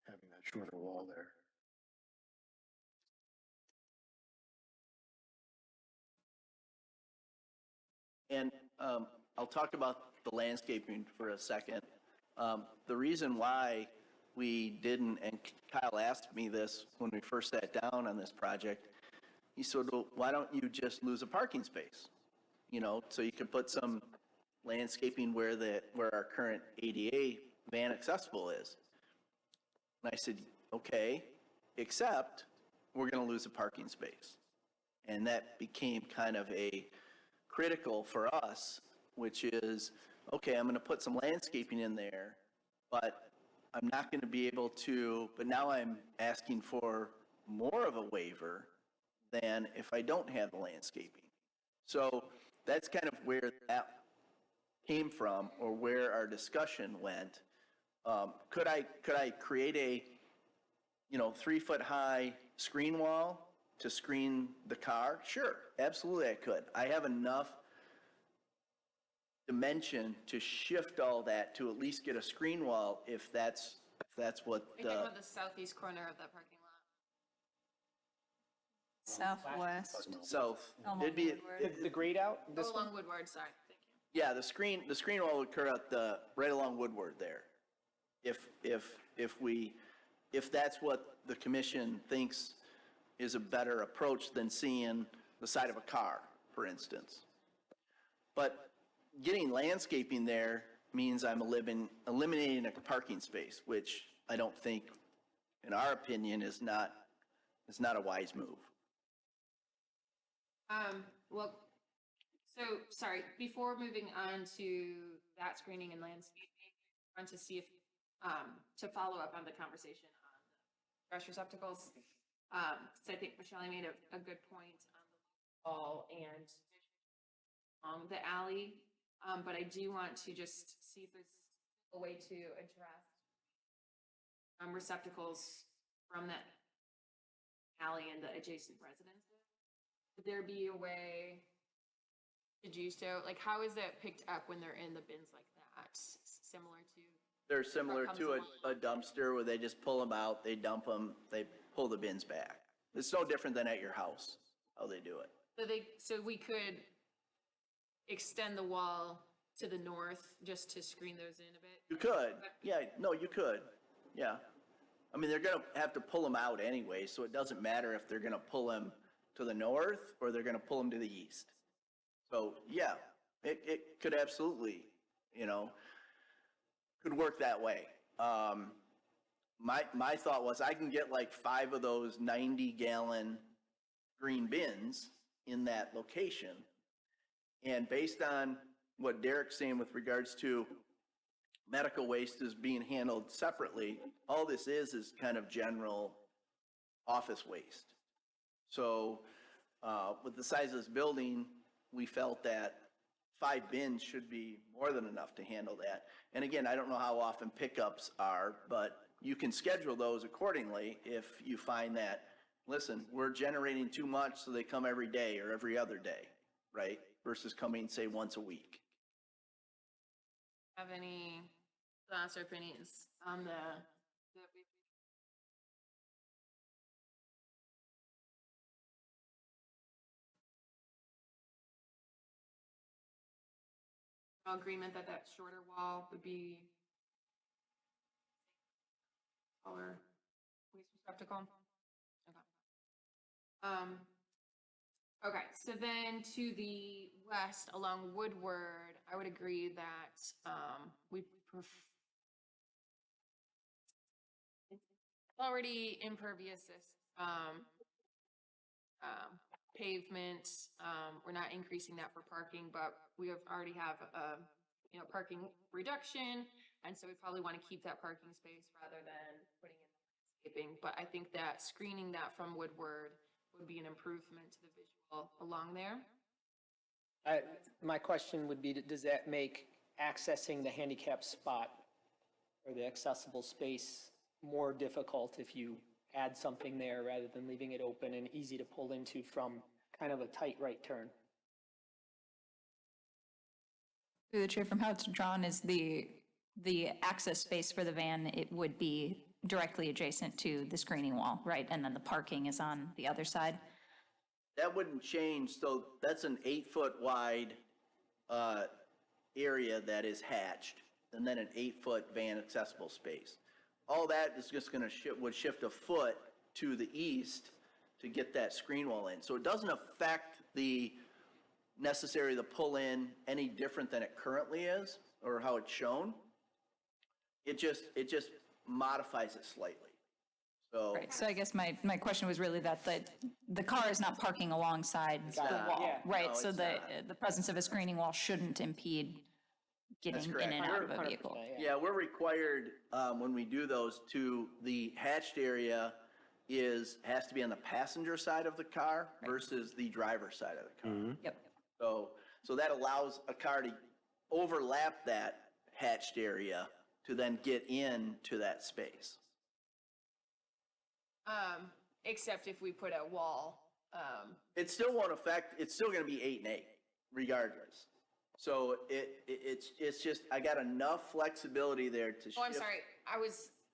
having that shorter wall there.
And I'll talk about the landscaping for a second. The reason why we didn't, and Kyle asked me this when we first sat down on this project. He said, well, why don't you just lose a parking space? You know, so you could put some landscaping where our current ADA van accessible is. And I said, okay, except we're going to lose a parking space. And that became kind of a critical for us, which is, okay, I'm going to put some landscaping in there, but I'm not going to be able to, but now I'm asking for more of a waiver than if I don't have the landscaping. So that's kind of where that came from, or where our discussion went. Could I create a, 3-foot high screen wall to screen the car? Sure, absolutely I could. I have enough dimension to shift all that to at least get a screen wall if that's what
Are you talking about the southeast corner of that parking lot?
Southwest.
south.
Along
It'd be,
Woodward.
The grade out, this
Oh,
one?
along Woodward, sorry, thank you.
yeah, the screen wall would occur at right along Woodward there. If that's what the commission thinks is a better approach than seeing the side of a car, for instance. But getting landscaping there means I'm eliminating a parking space, which I don't think, in our opinion, is not a wise move.
Well, so, sorry, before moving on to that screening and landscaping, I want to see if, to follow up on the conversation on the trash receptacles. So I think Michelle made a good point on the wall and the alley, but I do want to just see if there's a way to address receptacles from that alley and the adjacent residences. Would there be a way to do so? Like, how is that picked up when they're in the bins like that? Similar to?
They're similar to a dumpster where they just pull them out, they dump them, they pull the bins back. It's no different than at your house, how they do it.
So we could extend the wall to the north just to screen those in a bit?
You could, yeah, no, you could, yeah. I mean, they're gonna have to pull them out anyway, so it doesn't matter if they're gonna pull them to the north or they're gonna pull them to the east. So, yeah, it could absolutely, could work that way. My thought was I can get like 5 of those 90-gallon green bins in that location. And based on what Derek's saying with regards to medical waste is being handled separately, all this is kind of general office waste. So with the size of this building, we felt that 5 bins should be more than enough to handle that. And again, I don't know how often pickups are, but you can schedule those accordingly if you find that, listen, we're generating too much, so they come every day or every other day, right? Versus coming, say, once a week.
Have any thoughts or opinions on agreement that shorter wall would be taller waste receptacle? Okay. Okay, so then to the west along Woodward, I would agree that we it's already impervious pavement. We're not increasing that for parking, but we already have parking reduction, and so we probably want to keep that parking space rather than putting in landscaping. But I think that screening that from Woodward would be an improvement to the visual along there.
My question would be, does that make accessing the handicap spot or the accessible space more difficult if you add something there rather than leaving it open and easy to pull into from kind of a tight right turn?
Through the chair, from how it's drawn is the access space for the van, it would be directly adjacent to the screening wall, right? And then the parking is on the other side?
That wouldn't change, so that's an 8-foot wide area that is hatched, and then an 8-foot van accessible space. all that is just gonna would shift a foot to the east to get that screen wall in. So it doesn't affect the necessary to pull in any different than it currently is, or how it's shown. It just modifies it slightly. So,
Right, so I guess my question was really that the car is not parking alongside the wall,
yeah.
right?
No,
So
it's
the presence of a screening wall shouldn't impede getting in
correct.
and out of a vehicle.
yeah, we're required, when we do those, the hatched area has to be on the passenger side of the car versus the driver's side of the car.
Yep.
So that allows a car to overlap that hatched area to then get into that space.
Except if we put a wall,
It still won't affect, it's still gonna be 8 and 8 regardless. So it's just, I got enough flexibility there to shift.
oh, I'm sorry,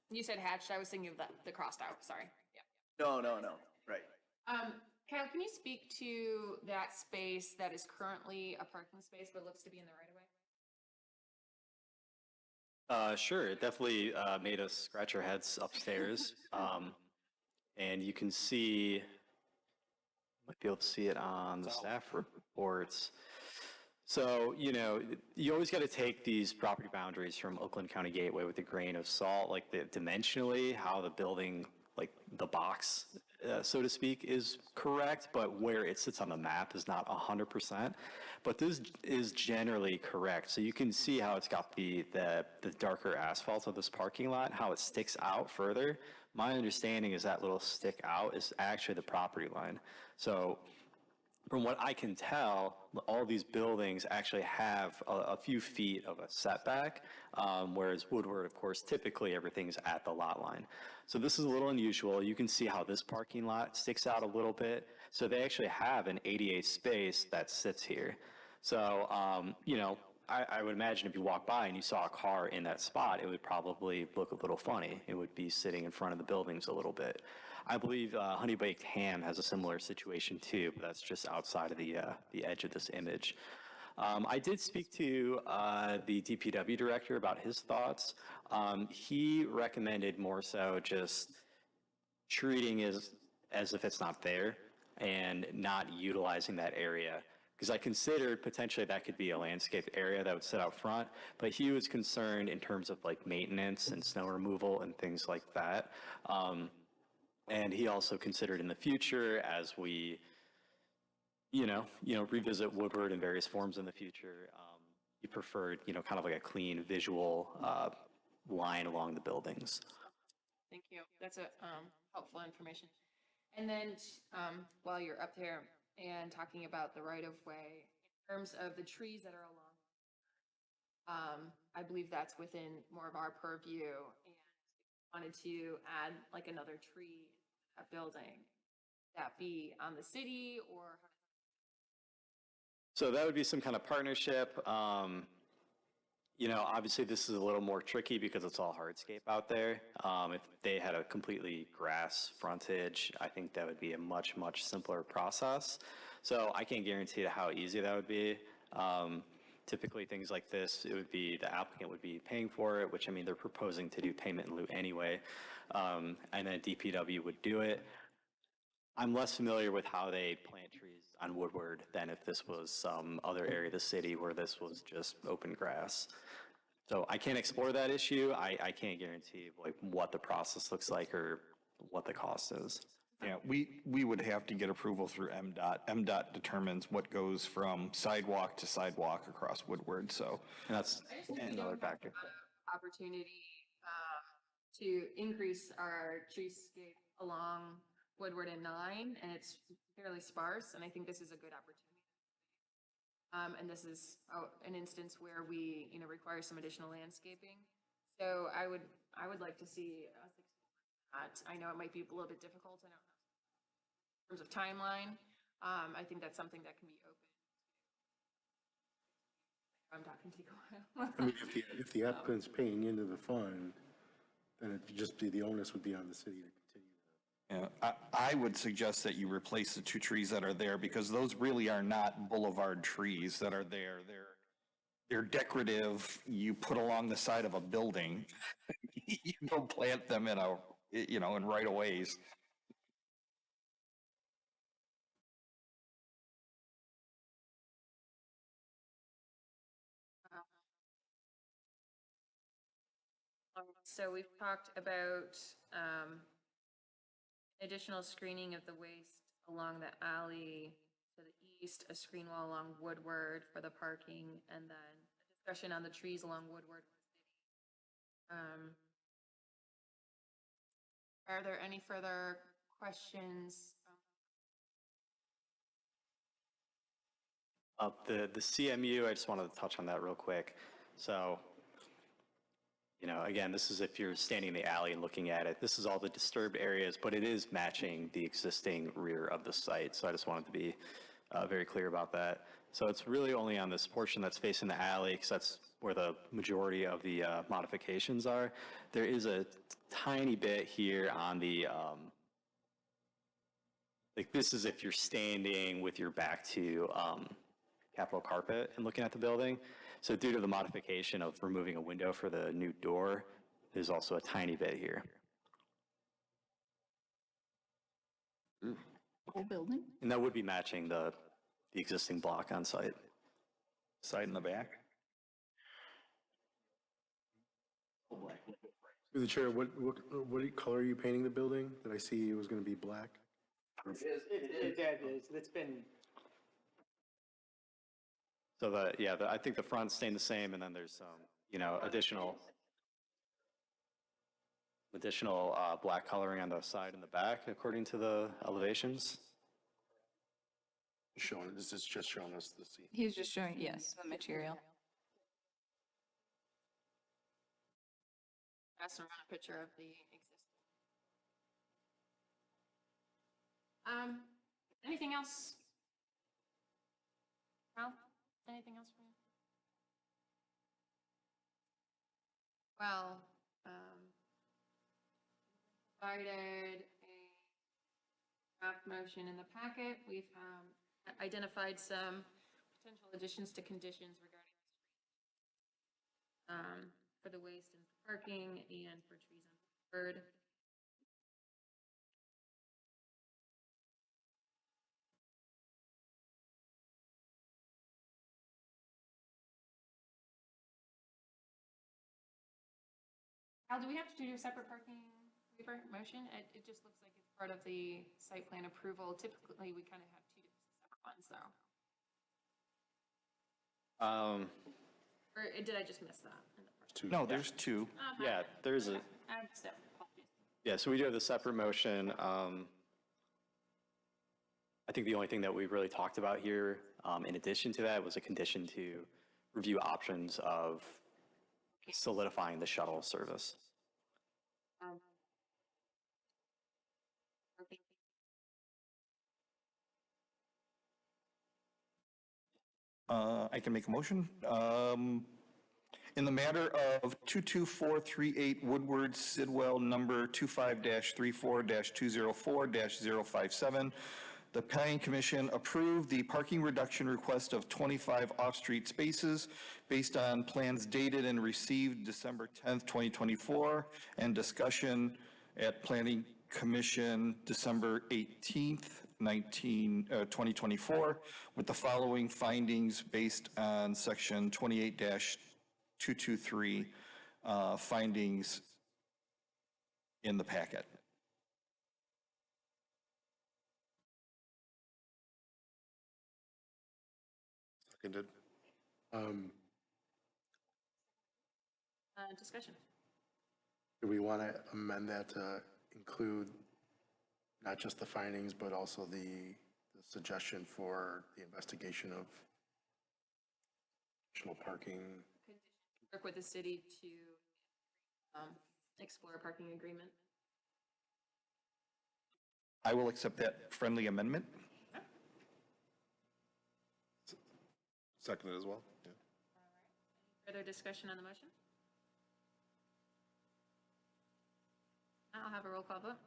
you said hatched, I was thinking of the crossed out, sorry, yeah.
No, right.
Kyle, can you speak to that space that is currently a parking space but looks to be in the right of way?
Sure, it definitely made us scratch our heads upstairs. And you can see, might be able to see it on the staff reports. So, you know, you always got to take these property boundaries from Oakland County Gateway with a grain of salt, like dimensionally, how the building, like the box, so to speak, is correct, but where it sits on the map is not 100%. But this is generally correct. So you can see how it's got the darker asphalt of this parking lot, how it sticks out further. My understanding is that little stick out is actually the property line. So from what I can tell, all these buildings actually have a few feet of a setback, whereas Woodward, of course, typically everything's at the lot line. So this is a little unusual. You can see how this parking lot sticks out a little bit. So they actually have an ADA space that sits here. So, you know, I would imagine if you walk by and you saw a car in that spot, it would probably look a little funny. It would be sitting in front of the buildings a little bit. I believe Honey Baked Ham has a similar situation too, but that's just outside of the edge of this image. I did speak to the DPW director about his thoughts. He recommended more so just treating it as if it's not there and not utilizing that area. Because I considered potentially that could be a landscape area that would sit out front, but he was concerned in terms of like maintenance and snow removal and things like that. And he also considered in the future as we, you know, revisit Woodward in various forms in the future, he preferred, you know, kind of like a clean visual line along the buildings.
Thank you, that's a helpful information. And then while you're up there and talking about the right of way, in terms of the trees that are along, I believe that's within more of our purview, and wanted to add like another tree in that building. That be on the city or?
So that would be some kind of partnership. You know, obviously this is a little more tricky because it's all hardscape out there. If they had a completely grass frontage, I think that would be a much, much simpler process. So I can't guarantee how easy that would be. Typically things like this, it would be the applicant would be paying for it, which I mean, they're proposing to do payment in lieu anyway. And then DPW would do it. I'm less familiar with how they plant trees on Woodward than if this was some other area of the city where this was just open grass. So I can't explore that issue. I can't guarantee like what the process looks like or what the cost is.
Yeah, we would have to get approval through MDOT. MDOT determines what goes from sidewalk to sidewalk across Woodward, so.
And that's another factor.
Opportunity to increase our treescape along Woodward and 9, and it's fairly sparse, and I think this is a good opportunity. And this is an instance where we, you know, require some additional landscaping. So I would like to see us explore that. I know it might be a little bit difficult, I don't know, in terms of timeline. I think that's something that can be open. I'm talking to you.
I mean, if the applicant's paying into the fund, then it'd just be, the onus would be on the city to continue.
Yeah, I would suggest that you replace the 2 trees that are there because those really are not boulevard trees that are there. they're decorative, you put along the side of a building. You don't plant them in in right of ways.
So we've talked about additional screening of the waste along the alley to the east, a screen wall along Woodward for the parking, and then a discussion on the trees along Woodward. Are there any further questions?
The CMU, I just wanted to touch on that real quick. So, again, this is if you're standing in the alley and looking at it. This is all the disturbed areas, but it is matching the existing rear of the site. So I just wanted to be very clear about that. So it's really only on this portion that's facing the alley, because that's where the majority of the modifications are. There is a tiny bit here on the, like this is if you're standing with your back to Capitol Carpet and looking at the building. So due to the modification of removing a window for the new door, there's also a tiny bit here.
Whole building?
And that would be matching the existing block on site.
Side and the back.
Through the chair, what color are you painting the building? Did I see it was going to be black?
It's been.
So I think the front's staying the same, and then there's some, additional black coloring on the side and the back according to the elevations.
This is just showing us the scene.
He was just showing, yes, the material.
Pass around a picture of the existing. Anything else? Ralph, anything else for you? Well, provided a draft motion in the packet. We've identified some potential additions to conditions regarding for the waste and parking and for trees on Woodward. Al, do we have to do a separate parking waiver motion? It just looks like it's part of the site plan approval. Typically, we kind of have two separate ones, though. Or did I just miss that?
No, there's two.
Yeah, there's a. Yeah, so we do have the separate motion. I think the only thing that we really talked about here, in addition to that, was a condition to review options of solidifying the shuttle service.
I can make a motion. In the matter of 22438 Woodward Sidwell number 25-34-204-057, the Planning Commission approved the parking reduction request of 25 off-street spaces based on plans dated and received December 10th, 2024, and discussion at Planning Commission December 18th, 2024, with the following findings based on section 28-223 findings in the packet.
Seconded.
Discussion.
Do we want to amend that to include not just the findings, but also the suggestion for the investigation of additional parking?
Work with the city to explore a parking agreement.
I will accept that friendly amendment.
Seconded as well. Yeah.
Further discussion on the motion? I'll have a roll call vote.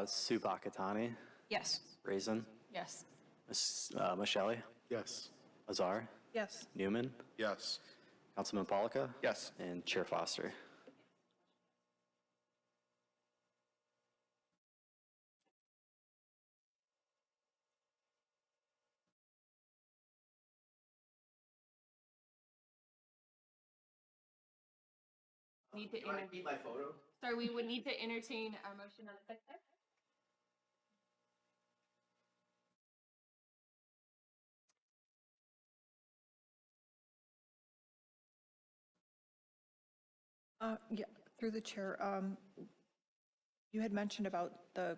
Sue Bakatani,
Yes.
Raisin,
Yes.
Michelle,
Yes.
Azar,
Yes.
Newman,
Yes.
Councilman Polika.
Yes.
And Chair Foster.
Need to entertain,
my photo?
sorry, we would need to entertain a motion on the site plan.
Yeah, through the chair, you had mentioned about the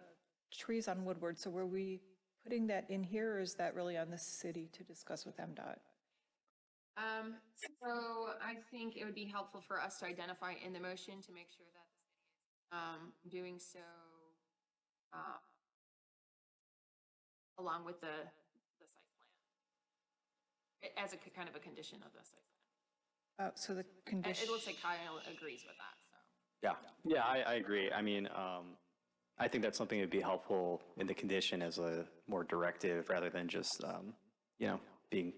trees on Woodward, so were we putting that in here, or is that really on the city to discuss with MDOT?
So I think it would be helpful for us to identify in the motion to make sure that doing so along with the site plan, as a kind of a condition of the site plan.
So the condition.
It looks like Kyle agrees with that, so.
Yeah, I agree. I mean, I think that's something that'd be helpful in the condition as a more directive rather than just, being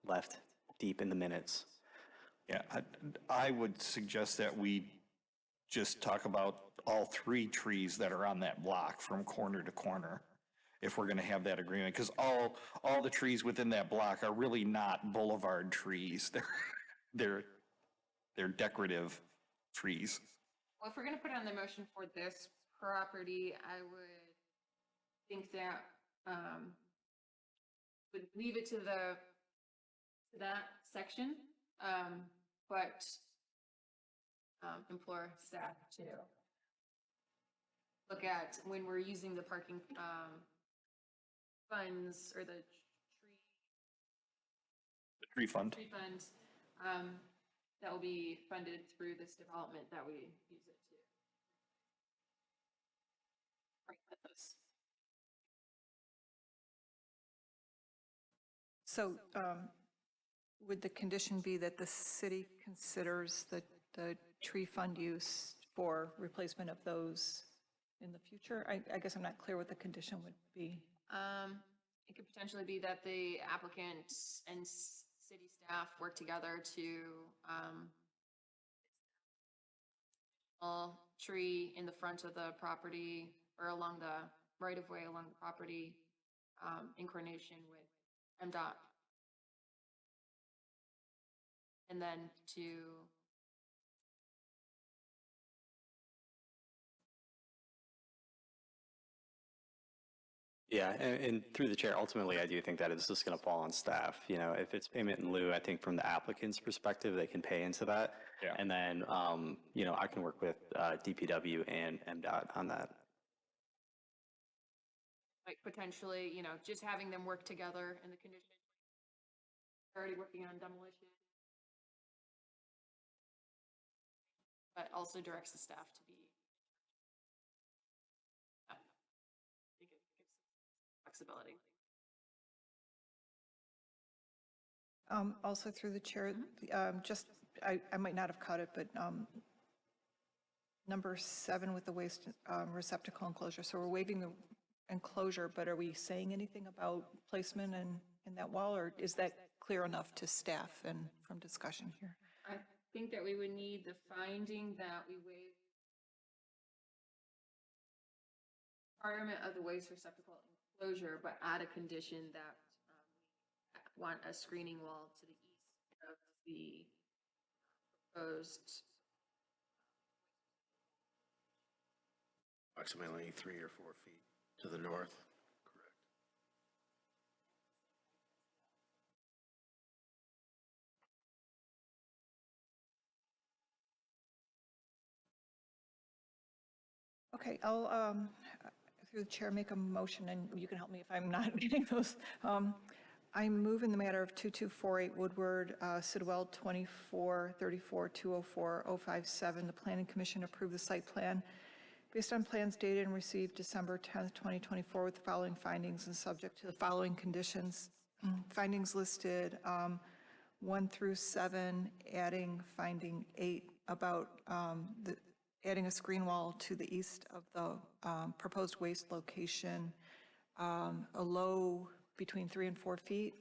left deep in the minutes.
Yeah, I would suggest that we just talk about all 3 trees that are on that block from corner to corner, if we're going to have that agreement, because all the trees within that block are really not boulevard trees. They're decorative trees.
Well, if we're gonna put it on the motion for this property, I would think that, would leave it to that section, but, implore staff to look at when we're using the parking, funds or the
The tree fund.
tree fund, that will be funded through this development, that we use it to. Right, with this.
So would the condition be that the city considers the tree fund use for replacement of those in the future? I guess I'm not clear what the condition would be.
It could potentially be that the applicant and city staff work together to, a tree in the front of the property or along the right-of-way along the property, in coordination with MDOT. And then to
Yeah, and through the chair, ultimately, I do think that it's just going to fall on staff. If it's payment in lieu, I think from the applicant's perspective, they can pay into that.
Yeah.
And then, I can work with DPW and MDOT on that.
like potentially, just having them work together in the condition. Already working on demolition. But also directs the staff to be. I think it gives flexibility.
Also through the chair, I might not have caught it, but number 7 with the waste receptacle enclosure. So we're waiving the enclosure, but are we saying anything about placement in that wall, or is that clear enough to staff and from discussion here?
I think that we would need the finding that we waive requirement of the waste receptacle enclosure, but add a condition that we want a screening wall to the east of the proposed.
Approximately 3 or 4 feet to the north. Correct.
Okay, I'll, through the chair, make a motion, and you can help me if I'm not getting those. I move in the matter of 2248 Woodward, Sidwell 2434-204-057, the Planning Commission approve the site plan based on plans dated and received December 10th, 2024, with the following findings and subject to the following conditions. Findings listed 1 through 7, adding finding 8 about adding a screen wall to the east of the proposed waste location, a low between 3 and 4 feet,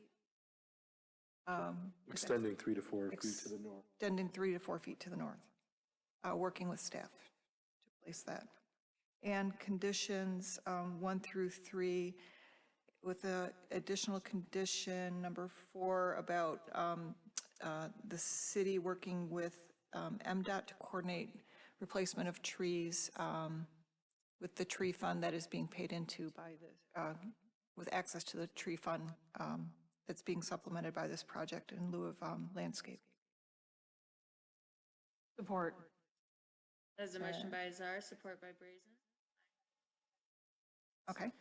Extending 3 to 4 feet to the north.
extending 3 to 4 feet to the north, working with staff to place that. And conditions 1 through 3, with the additional condition number 4 about the city working with MDOT to coordinate replacement of trees with the tree fund that is being paid into by the, with access to the tree fund that's being supplemented by this project in lieu of landscape.
Support.
There's a motion by Azar, support by Brazen.
Okay.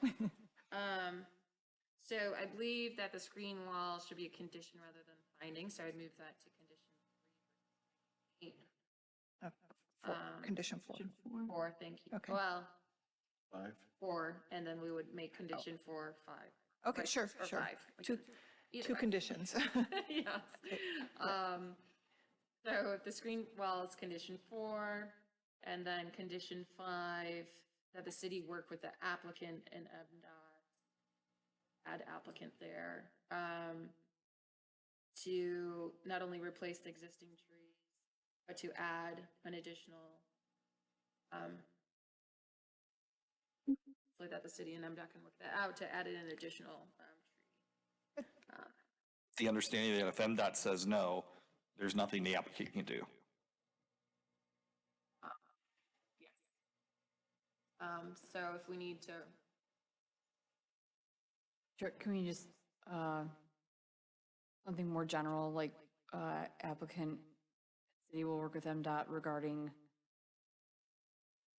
So I believe that the screen wall should be a condition rather than finding, so I'd move that to condition 3.
Condition 4.
4, thank you.
Okay.
Well,
5.
4, and then we would make condition 4, 5.
Okay,
Right,
sure,
or
sure.
5.
Two conditions.
Yes. So if the screen wall is condition 4, and then condition 5, that the city work with the applicant and add applicant there, to not only replace the existing trees, but to add an additional, so that the city and MDOT can work that out, to add in an additional tree.
The understanding that if MDOT says no, there's nothing the applicant can do.
Yes. So if we need to,
Sure, can we just, something more general, like applicant, city will work with MDOT regarding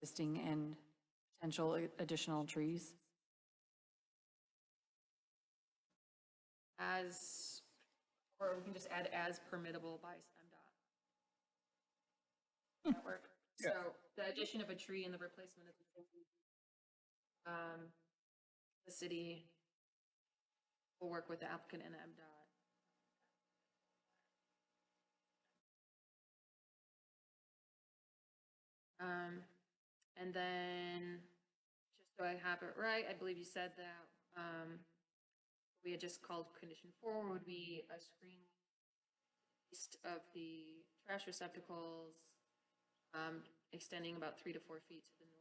existing and potential additional trees?
as, or we can just add as permittable by MDOT. Does that work? So the addition of a tree and the replacement of the city will work with the applicant and MDOT. And then, just so I have it right, I believe you said that we had just called condition 4 would be a screen east of the trash receptacles, extending about 3 to 4 feet to the north.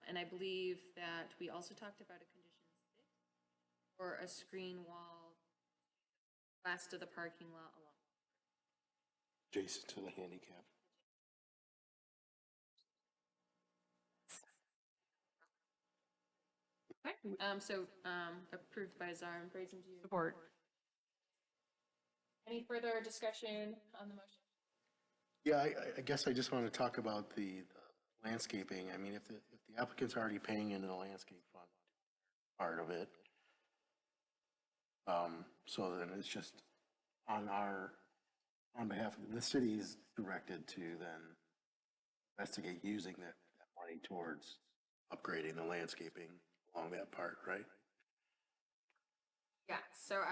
And I believe that we also talked about a condition 6 or a screen wall west of the parking lot along.
Adjacent to the handicap.
Okay, so approved by Zara and Brazen, do you?
Support.
Any further discussion on the motion?
Yeah, I guess I just want to talk about the landscaping. I mean, if the applicant's already paying into the landscape fund part of it, so then it's just on behalf of the city is directed to then investigate using that money towards upgrading the landscaping along that part, right?
Yeah, so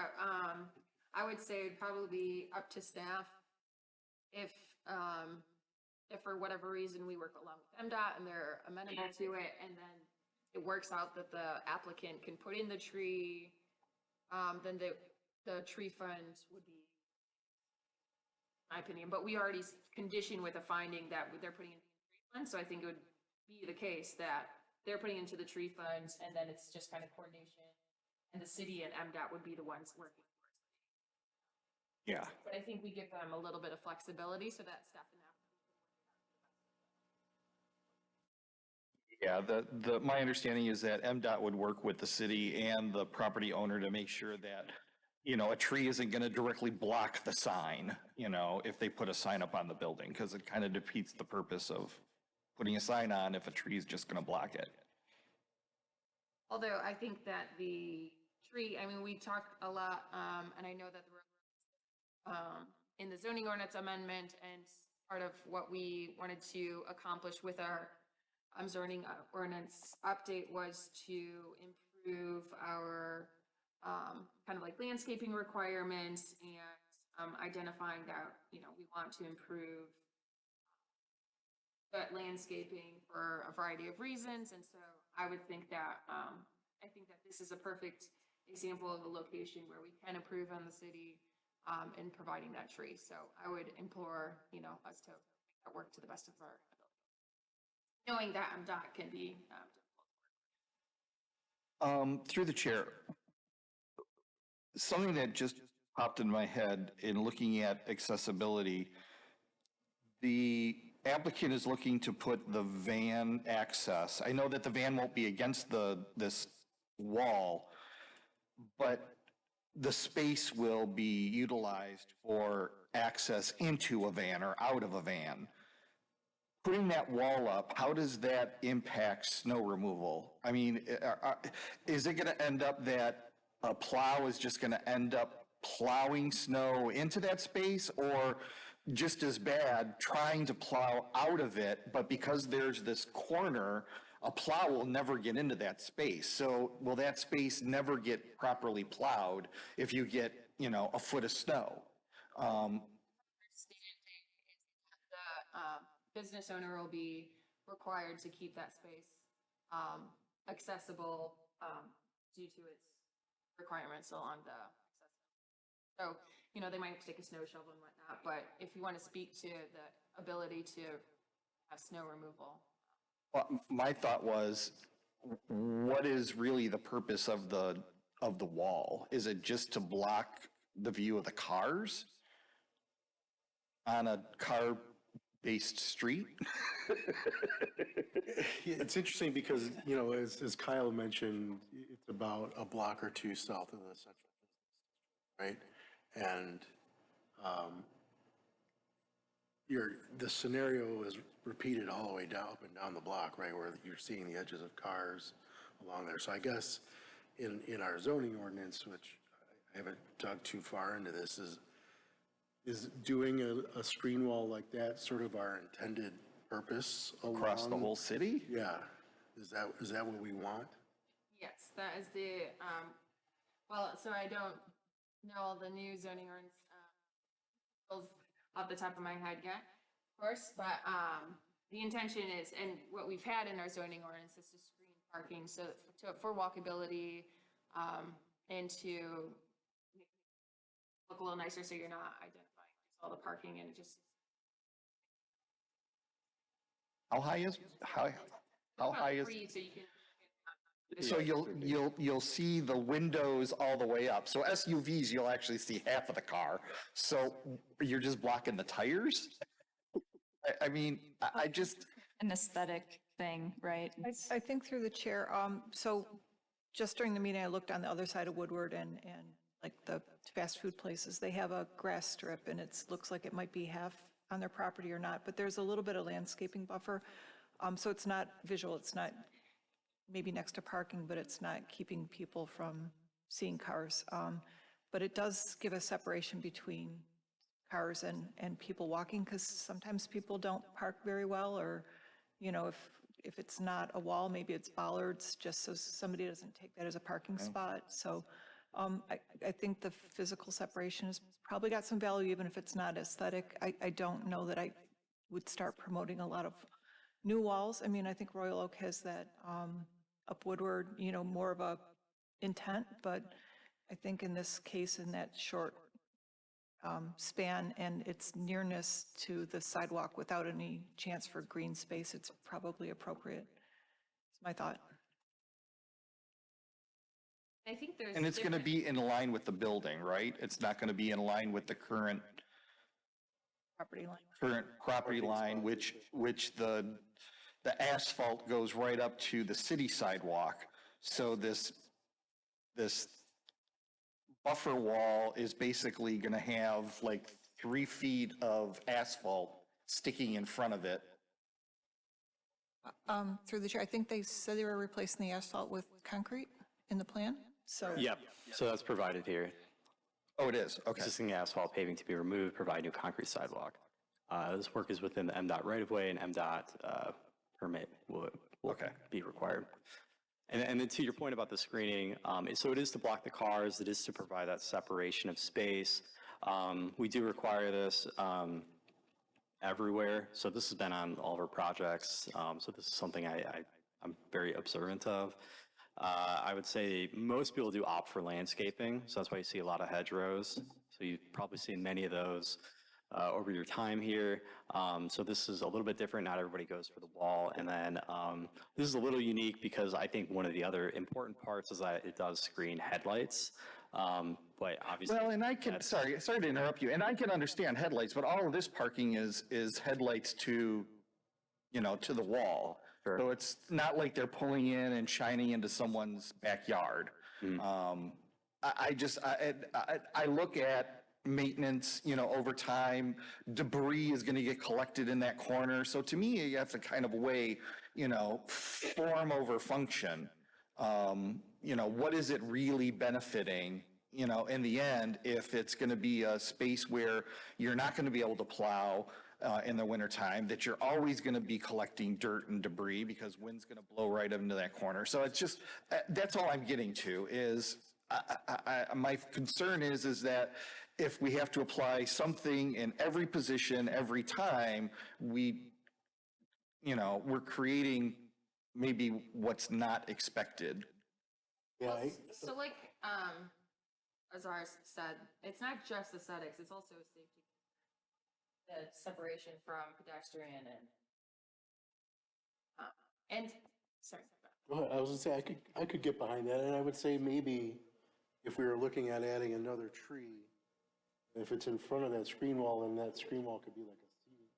I would say it'd probably be up to staff if for whatever reason we work along with MDOT and they're amenable to it, and then it works out that the applicant can put in the tree, then the tree fund would be, my opinion, but we already conditioned with a finding that they're putting in the tree fund, so I think it would be the case that they're putting into the tree funds, and then it's just kind of coordination, and the city and MDOT would be the ones working for us.
Yeah.
But I think we give them a little bit of flexibility so that staff and
Yeah, my understanding is that MDOT would work with the city and the property owner to make sure that, you know, a tree isn't going to directly block the sign, you know, if they put a sign up on the building, because it kind of defeats the purpose of putting a sign on if a tree is just going to block it.
although I think that the tree, I mean, we talked a lot, and I know that in the zoning ordinance amendment, and part of what we wanted to accomplish with our zoning ordinance update was to improve our kind of like landscaping requirements and identifying that, you know, we want to improve that landscaping for a variety of reasons. And so I would think that I think that this is a perfect example of a location where we can improve on the city in providing that tree. So I would implore, us to make that work to the best of our ability. Knowing that MDOT can be
Through the chair, something that just popped in my head in looking at accessibility, the applicant is looking to put the van access. I know that the van won't be against this wall, but the space will be utilized for access into a van or out of a van. Putting that wall up, how does that impact snow removal? I mean, is it going to end up that a plow is just going to end up plowing snow into that space, or just as bad, trying to plow out of it, but because there's this corner, a plow will never get into that space. So will that space never get properly plowed if you get, a foot of snow?
the business owner will be required to keep that space accessible due to its requirements along the accessibility. So, they might have to take a snow shovel and whatnot, but if you want to speak to the ability to have snow removal.
Well, my thought was, what is really the purpose of the wall? Is it just to block the view of the cars on a car-based street?
It's interesting because, as Kyle mentioned, it's about a block or two south of the central business district, right? And the scenario is repeated all the way down, up and down the block, right, where you're seeing the edges of cars along there. So I guess in our zoning ordinance, which I haven't dug too far into this, is doing a screen wall like that sort of our intended purpose
Across the whole city?
Yeah. Is that what we want?
Yes, that is the, so I don't know all the new zoning ordinance off the top of my head yet, of course, but the intention is, and what we've had in our zoning ordinance is to screen parking for walkability and to make it look a little nicer so you're not identifying all the parking and it just.
How high is?
So you can.
So you'll see the windows all the way up. So SUVs, you'll actually see half of the car. So you're just blocking the tires? I mean, I just.
An aesthetic thing, right?
I think through the chair, so just during the meeting, I looked on the other side of Woodward and like the fast food places, they have a grass strip and it looks like it might be half on their property or not, but there's a little bit of landscaping buffer. So it's not visual, it's not maybe next to parking, but it's not keeping people from seeing cars. But it does give a separation between cars and people walking, because sometimes people don't park very well, or, if it's not a wall, maybe it's bollards, just so somebody doesn't take that as a parking spot. So I think the physical separation has probably got some value, even if it's not aesthetic. I don't know that I would start promoting a lot of new walls. I mean, I think Royal Oak has that up Woodward, more of a intent, but I think in this case, in that short span and its nearness to the sidewalk without any chance for green space, it's probably appropriate. It's my thought.
I think there's.
And it's going to be in line with the building, right? It's not going to be in line with the current property line, which the asphalt goes right up to the city sidewalk. So this buffer wall is basically going to have like 3 feet of asphalt sticking in front of it.
Through the chair, I think they said they were replacing the asphalt with concrete in the plan, so.
Yep, so that's provided here.
Oh, it is? Okay.
Existing asphalt paving to be removed, provide new concrete sidewalk. This work is within the MDOT right-of-way, and MDOT permit will be required. And then to your point about the screening, so it is to block the cars, it is to provide that separation of space. We do require this everywhere, so this has been on all of our projects, so this is something I'm very observant of. I would say most people do opt for landscaping, so that's why you see a lot of hedgerows. So you've probably seen many of those over your time here. So this is a little bit different. Not everybody goes for the wall. And then this is a little unique because I think one of the other important parts is that it does screen headlights. But obviously,
Well, and I can, sorry to interrupt you, and I can understand headlights, but all of this parking is headlights to, to the wall.
Sure.
So it's not like they're pulling in and shining into someone's backyard. I look at maintenance, over time, debris is going to get collected in that corner. So to me, you have to kind of weigh, form over function. What is it really benefiting, in the end, if it's going to be a space where you're not going to be able to plow in the wintertime, that you're always going to be collecting dirt and debris because wind's going to blow right into that corner. So it's just, that's all I'm getting to is, my concern is that if we have to apply something in every position, every time, we're creating maybe what's not expected.
Yeah,
So like, as Ars said, it's not just aesthetics, it's also safety. The separation from pedestrian and sorry.
go ahead. I was gonna say, I could get behind that, and I would say maybe if we were looking at adding another tree, if it's in front of that screen wall, and that screen wall could be like a seat.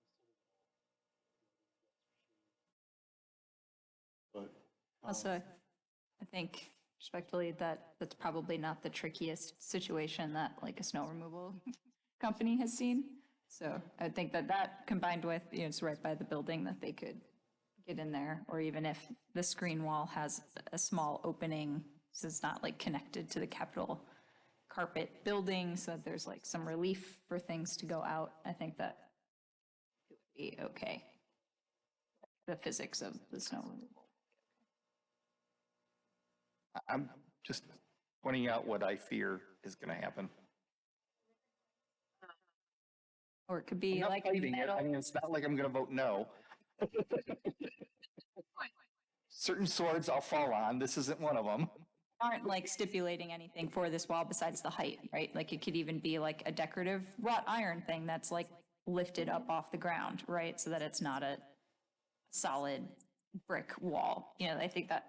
But,
Also, I think respectfully that that's probably not the trickiest situation that like a snow removal company has seen. So I think that combined with, it's right by the building that they could get in there, or even if the screen wall has a small opening, so it's not like connected to the Capitol carpet building, so that there's like some relief for things to go out, I think that it would be okay. The physics of the snow removal.
I'm just pointing out what I fear is going to happen.
Or it could
I'm
be
not
like
fighting it.
metal.
I mean, it's not like I'm going to vote no. Certain swords I'll fall on. This isn't one of them.
Aren't like stipulating anything for this wall besides the height, right? Like it could even be like a decorative wrought iron thing that's like lifted up off the ground, right? So that it's not a solid brick wall. I think that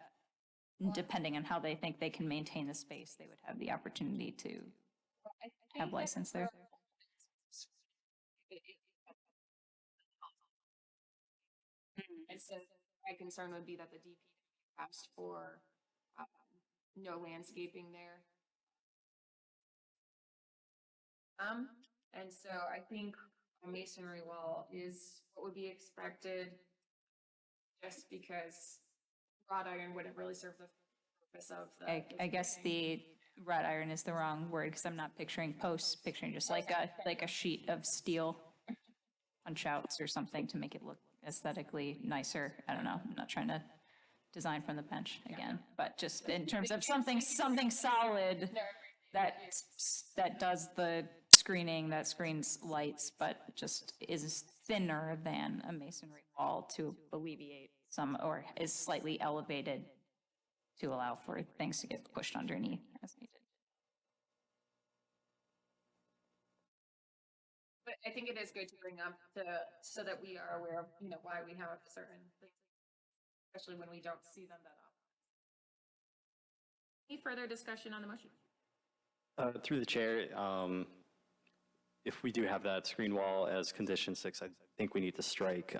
depending on how they think they can maintain the space, they would have the opportunity to have license there.
And so my concern would be that the DP asked for no landscaping there. And so I think a masonry wall is what would be expected just because wrought iron wouldn't really serve the purpose of the.
I guess the wrought iron is the wrong word because I'm not picturing posts, picturing just like a sheet of steel punch outs or something to make it look aesthetically nicer. I don't know. I'm not trying to design from the bench again, but just in terms of something solid that does the screening, that screens lights, but just is thinner than a masonry wall to alleviate some, or is slightly elevated to allow for things to get pushed underneath as needed.
But I think it is good to bring up so that we are aware of, why we have certain things, especially when we don't see them that often. Any further discussion on the motion?
Through the chair, if we do have that screen wall as condition 6, I think we need to strike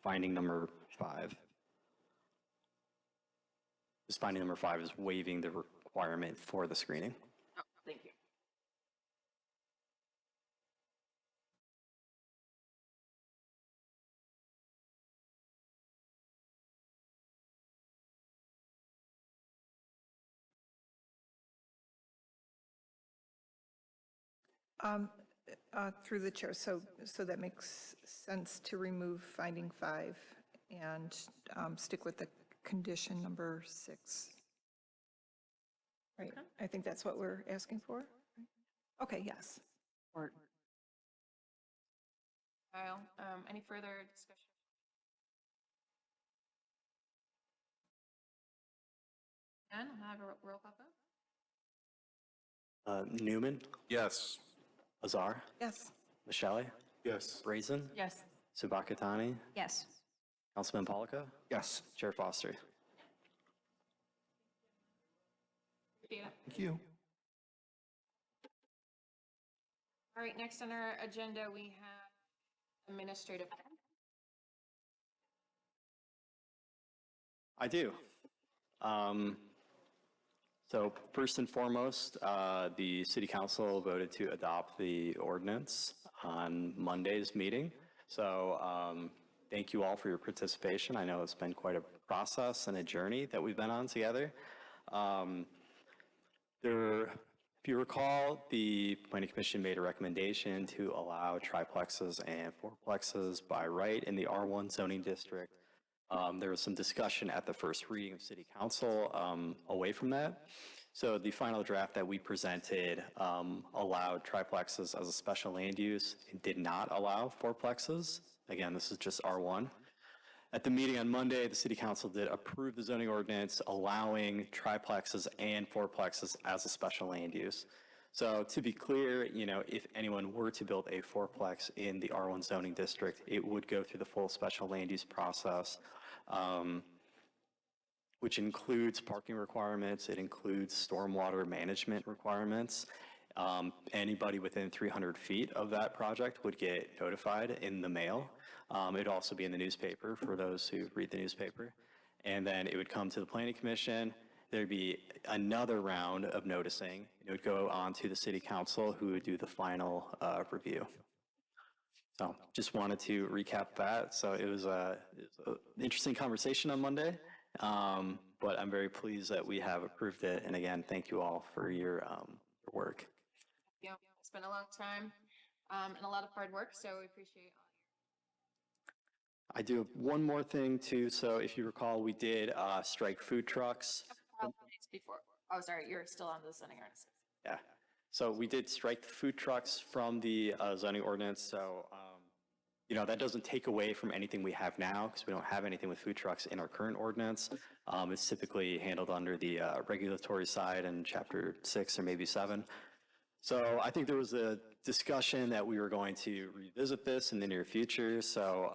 finding number 5. Just finding number 5 is waiving the requirement for the screening.
Oh, thank you.
Through the chair, so that makes sense to remove finding 5 and stick with the condition number 6. Right, I think that's what we're asking for. Okay, yes.
Kyle, any further discussion? None, I'll have a roll call vote.
Newman,
Yes.
Azar,
Yes.
Michele,
Yes.
Brazen,
Yes.
Subakatani,
Yes.
Councilman Polika,
Yes.
Chair Foster.
Appreciate it.
Thank you.
All right, next on our agenda, we have administrative.
I do. So first and foremost, the city council voted to adopt the ordinance on Monday's meeting. So thank you all for your participation. I know it's been quite a process and a journey that we've been on together. If you recall, the planning commission made a recommendation to allow triplexes and fourplexes by right in the R1 zoning district. There was some discussion at the first reading of city council away from that. So the final draft that we presented allowed triplexes as a special land use. It did not allow fourplexes. Again, this is just R1. At the meeting on Monday, the city council did approve the zoning ordinance allowing triplexes and fourplexes as a special land use. So to be clear, you know, if anyone were to build a fourplex in the R1 zoning district, it would go through the full special land use process, which includes parking requirements. It includes stormwater management requirements. Anybody within 300 feet of that project would get notified in the mail. It'd also be in the newspaper for those who read the newspaper. And then it would come to the planning commission. There'd be another round of noticing. It would go on to the city council, who would do the final review. So just wanted to recap that. So it was an interesting conversation on Monday, but I'm very pleased that we have approved it. And again, thank you all for your work.
Yeah, it's been a long time and a lot of hard work, so we appreciate all
I do have one more thing too. So if you recall, we did strike food trucks.
your before. Oh, sorry, you're still on the zoning ordinance.
Yeah. So we did strike the food trucks from the zoning ordinance. So, you know, that doesn't take away from anything we have now, because we don't have anything with food trucks in our current ordinance. It's typically handled under the regulatory side in chapter 6 or maybe 7. So I think there was a discussion that we were going to revisit this in the near future. So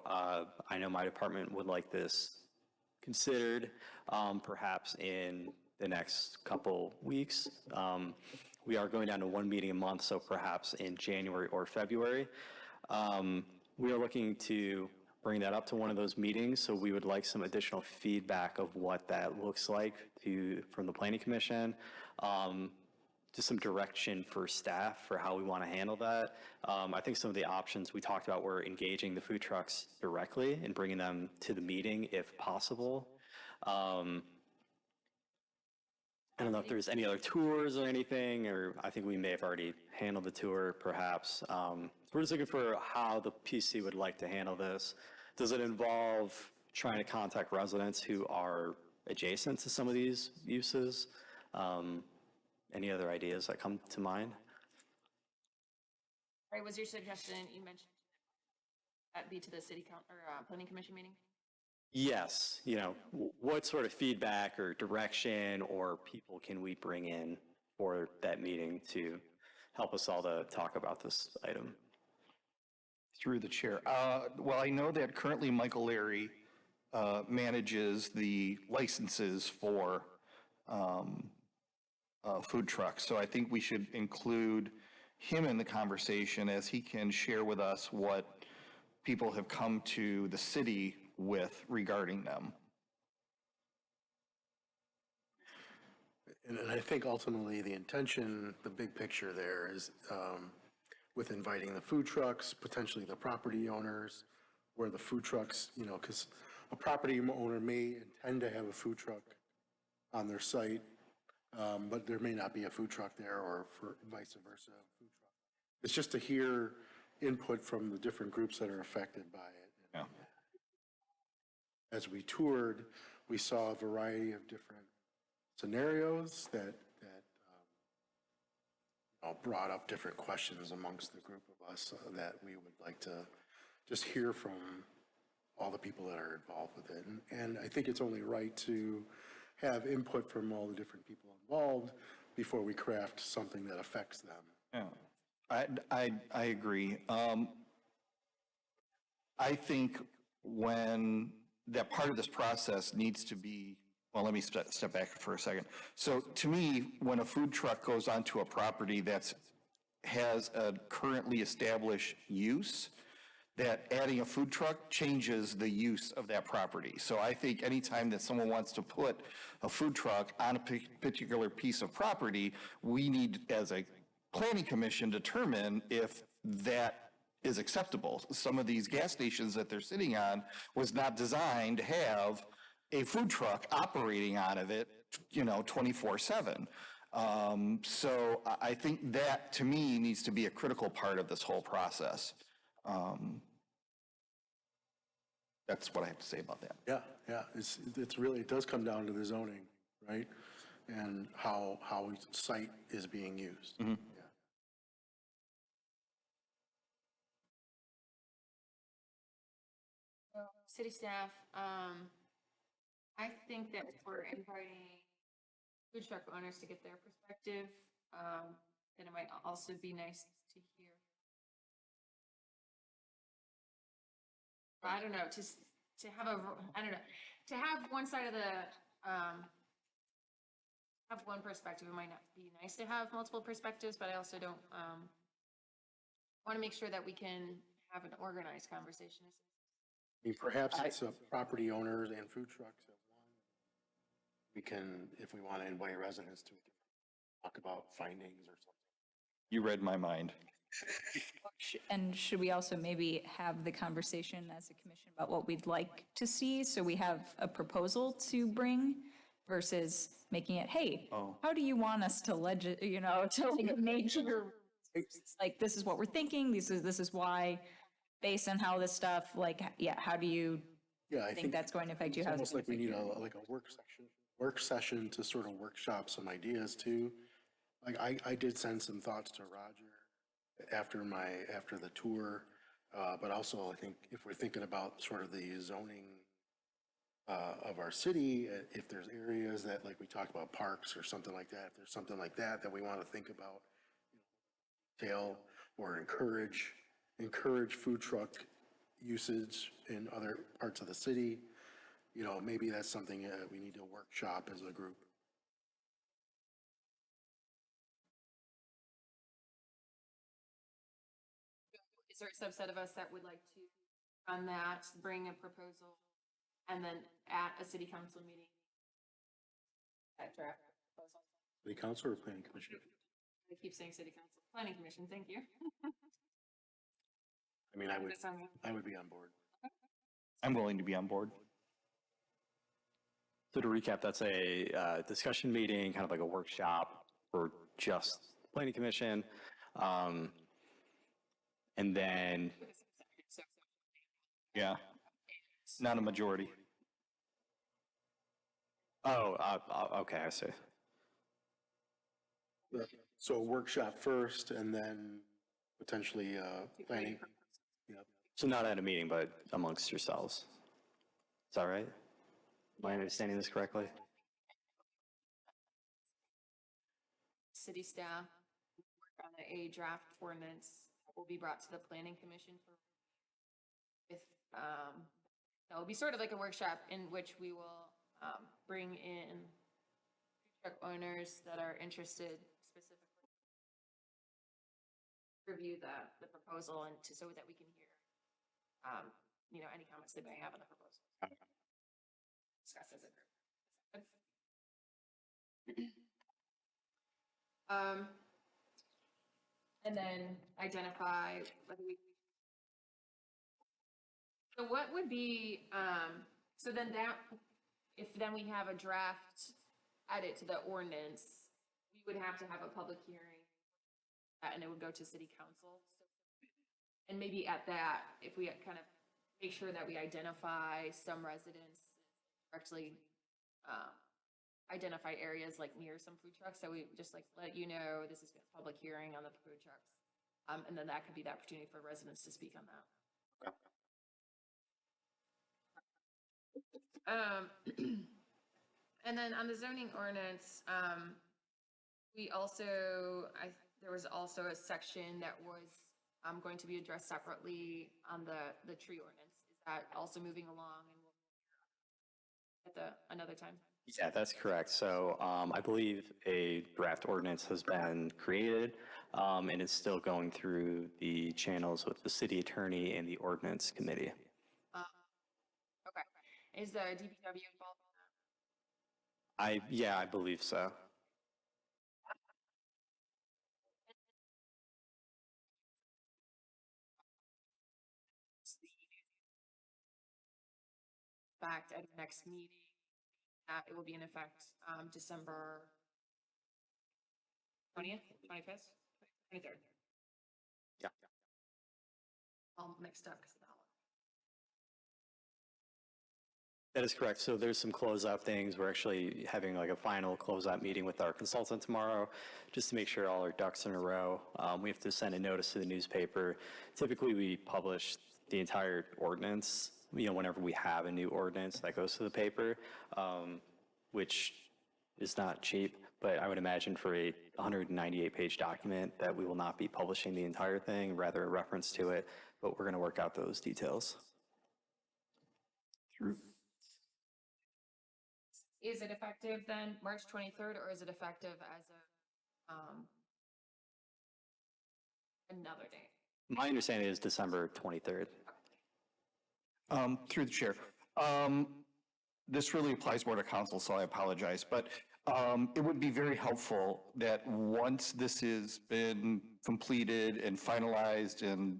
I know my department would like this considered perhaps in the next couple weeks. We are going down to one meeting a month, so perhaps in January or February. We are looking to bring that up to one of those meetings, so we would like some additional feedback of what that looks like from the Planning Commission. Just some direction for staff for how we want to handle that. I think some of the options we talked about were engaging the food trucks directly and bringing them to the meeting if possible. I don't know if there's any other tours or anything, or I think we may have already handled the tour perhaps. We're just looking for how the PC would like to handle this. Does it involve trying to contact residents who are adjacent to some of these uses? Any other ideas that come to mind?
All right, was your suggestion, you mentioned that be to the city council or planning commission meeting?
Yes, you know, what sort of feedback or direction or people can we bring in for that meeting to help us all to talk about this item?
Through the chair. Well, I know that currently Michael Larry manages the licenses for food trucks. So I think we should include him in the conversation, as he can share with us what people have come to the city with regarding them.
And I think ultimately the intention, the big picture there is with inviting the food trucks, potentially the property owners, where the food trucks, you know, because a property owner may intend to have a food truck on their site, but there may not be a food truck there, or for vice versa. It's just to hear input from the different groups that are affected by it.
Yeah.
As we toured, we saw a variety of different scenarios that brought up different questions amongst the group of us that we would like to just hear from all the people that are involved with it. And I think it's only right to have input from all the different people involved before we craft something that affects them.
Yeah, I agree. I think when that part of this process needs to be, well, let me step back for a second. So to me, when a food truck goes onto a property has a currently established use, that adding a food truck changes the use of that property. So I think anytime that someone wants to put a food truck on a particular piece of property, we need, as a planning commission, determine if that is acceptable. Some of these gas stations that they're sitting on was not designed to have a food truck operating out of it, 24/7. So I think that, to me, needs to be a critical part of this whole process. That's what I have to say about that.
Yeah, it's really, it does come down to the zoning, right? And how site is being used. Yeah.
City staff, I think that if we're inviting food truck owners to get their perspective, then it might also be nice to hear. I don't know, to have I don't know, to have one side of have one perspective, it might not be nice to have multiple perspectives, but I also don't, want to make sure that we can have an organized conversation.
I mean, perhaps it's property owners and food trucks at one. We can, if we want to invite residents to talk about findings or something.
You read my mind.
And should we also maybe have the conversation as a commission about what we'd like to see? So we have a proposal to bring versus making it, hey, how do you want us to to like make sure, like, this is what we're thinking, this is why, based on how this stuff, like, yeah, how do you
Yeah, I
think that's going to affect you?
It's
How's it
almost
gonna
like we
affect
need
you?
like a work session to sort of workshop some ideas too. Like I did send some thoughts to Roger after the tour, but also I think if we're thinking about sort of the zoning of our city, if there's areas that, like we talked about parks or something like that, if there's something like that that we want to think about, tail or encourage food truck usage in other parts of the city, maybe that's something we need to workshop as a group.
Is there a subset of us that would like to, on that, bring a proposal and then at a city council meeting, that draft proposal?
City council or planning commission?
I keep saying city council, planning commission, thank you.
I mean, I would be on board.
I'm willing to be on board.
So to recap, that's a discussion meeting, kind of like a workshop for just the planning commission. And then,
Yeah, not a majority.
okay, I see.
So a workshop first and then potentially planning. Yeah.
So not at a meeting, but amongst yourselves. Is that right? Am I understanding this correctly?
City staff work on a draft ordinance that will be brought to the planning commission that will be sort of like a workshop in which we will bring in food truck owners that are interested specifically, review the proposal and so that we can hear any comments they may have on the proposal. Discuss as a group. And then identify whether we. So what would be, so then if then we have a draft edit to the ordinance, we would have to have a public hearing and it would go to city council. And maybe at that, if we kind of make sure that we identify some residents, actually identify areas like near some food trucks, so we just like let you know this is a public hearing on the food trucks. And then that could be the opportunity for residents to speak on that. And then on the zoning ordinance, we also, there was also a section that was going to be addressed separately on the tree ordinance. Is that also moving along and we'll at another time?
Yeah, that's correct. So I believe a draft ordinance has been created, and it's still going through the channels with the city attorney and the ordinance committee.
Okay. Is the DPW involved in that?
Yeah, I believe so.
Fact, at the next meeting, it will be in effect December 20th, 25th, 23rd.
Yeah.
All mixed up because of the holiday.
That is correct. So there's some closeout things. We're actually having like a final closeout meeting with our consultant tomorrow, just to make sure all our ducks in a row. We have to send a notice to the newspaper. Typically, we publish the entire ordinance, whenever we have a new ordinance that goes to the paper, which is not cheap. But I would imagine for a 198-page document that we will not be publishing the entire thing, rather a reference to it. But we're going to work out those details.
Is it effective then March 23rd, or is it effective as of another date?
My understanding is December 23rd.
Through the chair. This really applies more to council, so I apologize, but it would be very helpful that once this has been completed and finalized and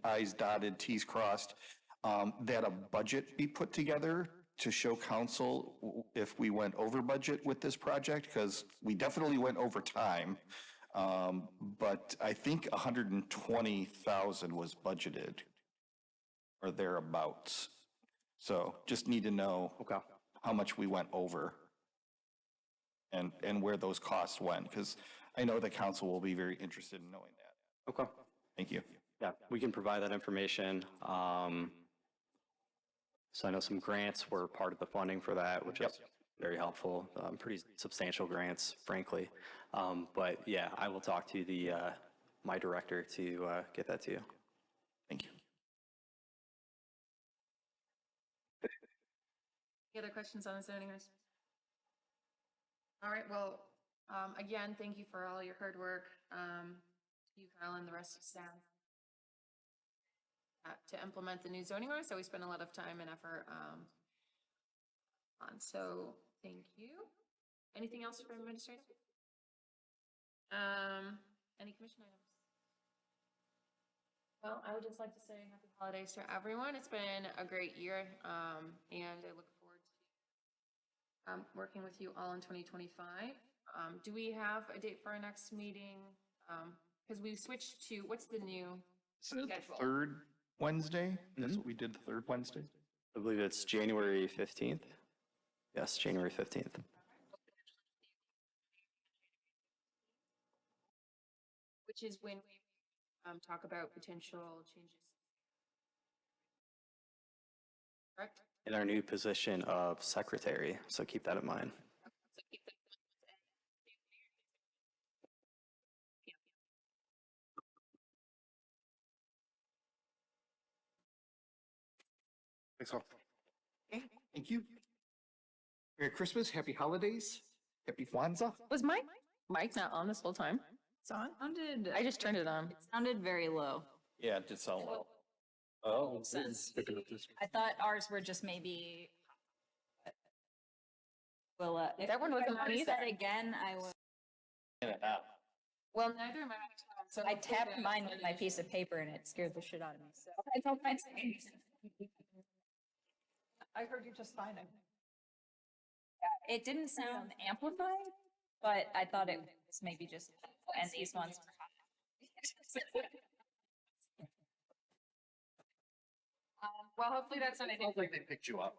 i's dotted, t's crossed, that a budget be put together to show council if we went over budget with this project, because we definitely went over time. But I think 120,000 was budgeted or thereabouts. So just need to know how much we went over and where those costs went, because I know the council will be very interested in knowing that.
Okay.
Thank you.
Yeah, we can provide that information. So I know some grants were part of the funding for that, which is very helpful. Pretty substantial grants, frankly. But yeah, I will talk to my director to get that to you.
Thank you.
Any other questions on the zoning ordinance? All right, well, again, thank you for all your hard work, you, Kyle, and the rest of staff to implement the new zoning ordinance that we spent a lot of time and effort on. So thank you. Anything else for administrator? Any commission items? Well, I would just like to say happy holidays to everyone. It's been a great year, and I look forward to working with you all in 2025. Do we have a date for our next meeting? Because we switched to, what's the new schedule?
Third Wednesday? That's what we did, the third Wednesday?
I believe it's January 15th. Yes, January 15th.
Which is when we talk about potential changes. Correct?
In our new position of secretary, so keep that in mind.
So keep that.
Thanks all. Okay, thank you. Merry Christmas, happy holidays, happy Kwanzaa.
Was my mic not on this whole time?
It's on?
I just turned it on.
It sounded very low.
Yeah, it did sound low.
Oh.
Sense. I thought ours were just maybe. Well, if
That one wasn't on
I
either.
said again, I will.
Well, neither am I. So
I tapped mine with my piece of paper and it scared the shit out of me, so I don't mind saying it.
I heard you just fine.
It didn't sound amplified, but I thought it was maybe just, and these ones were hot.
well, hopefully that's not an
Sounds like they picked you up.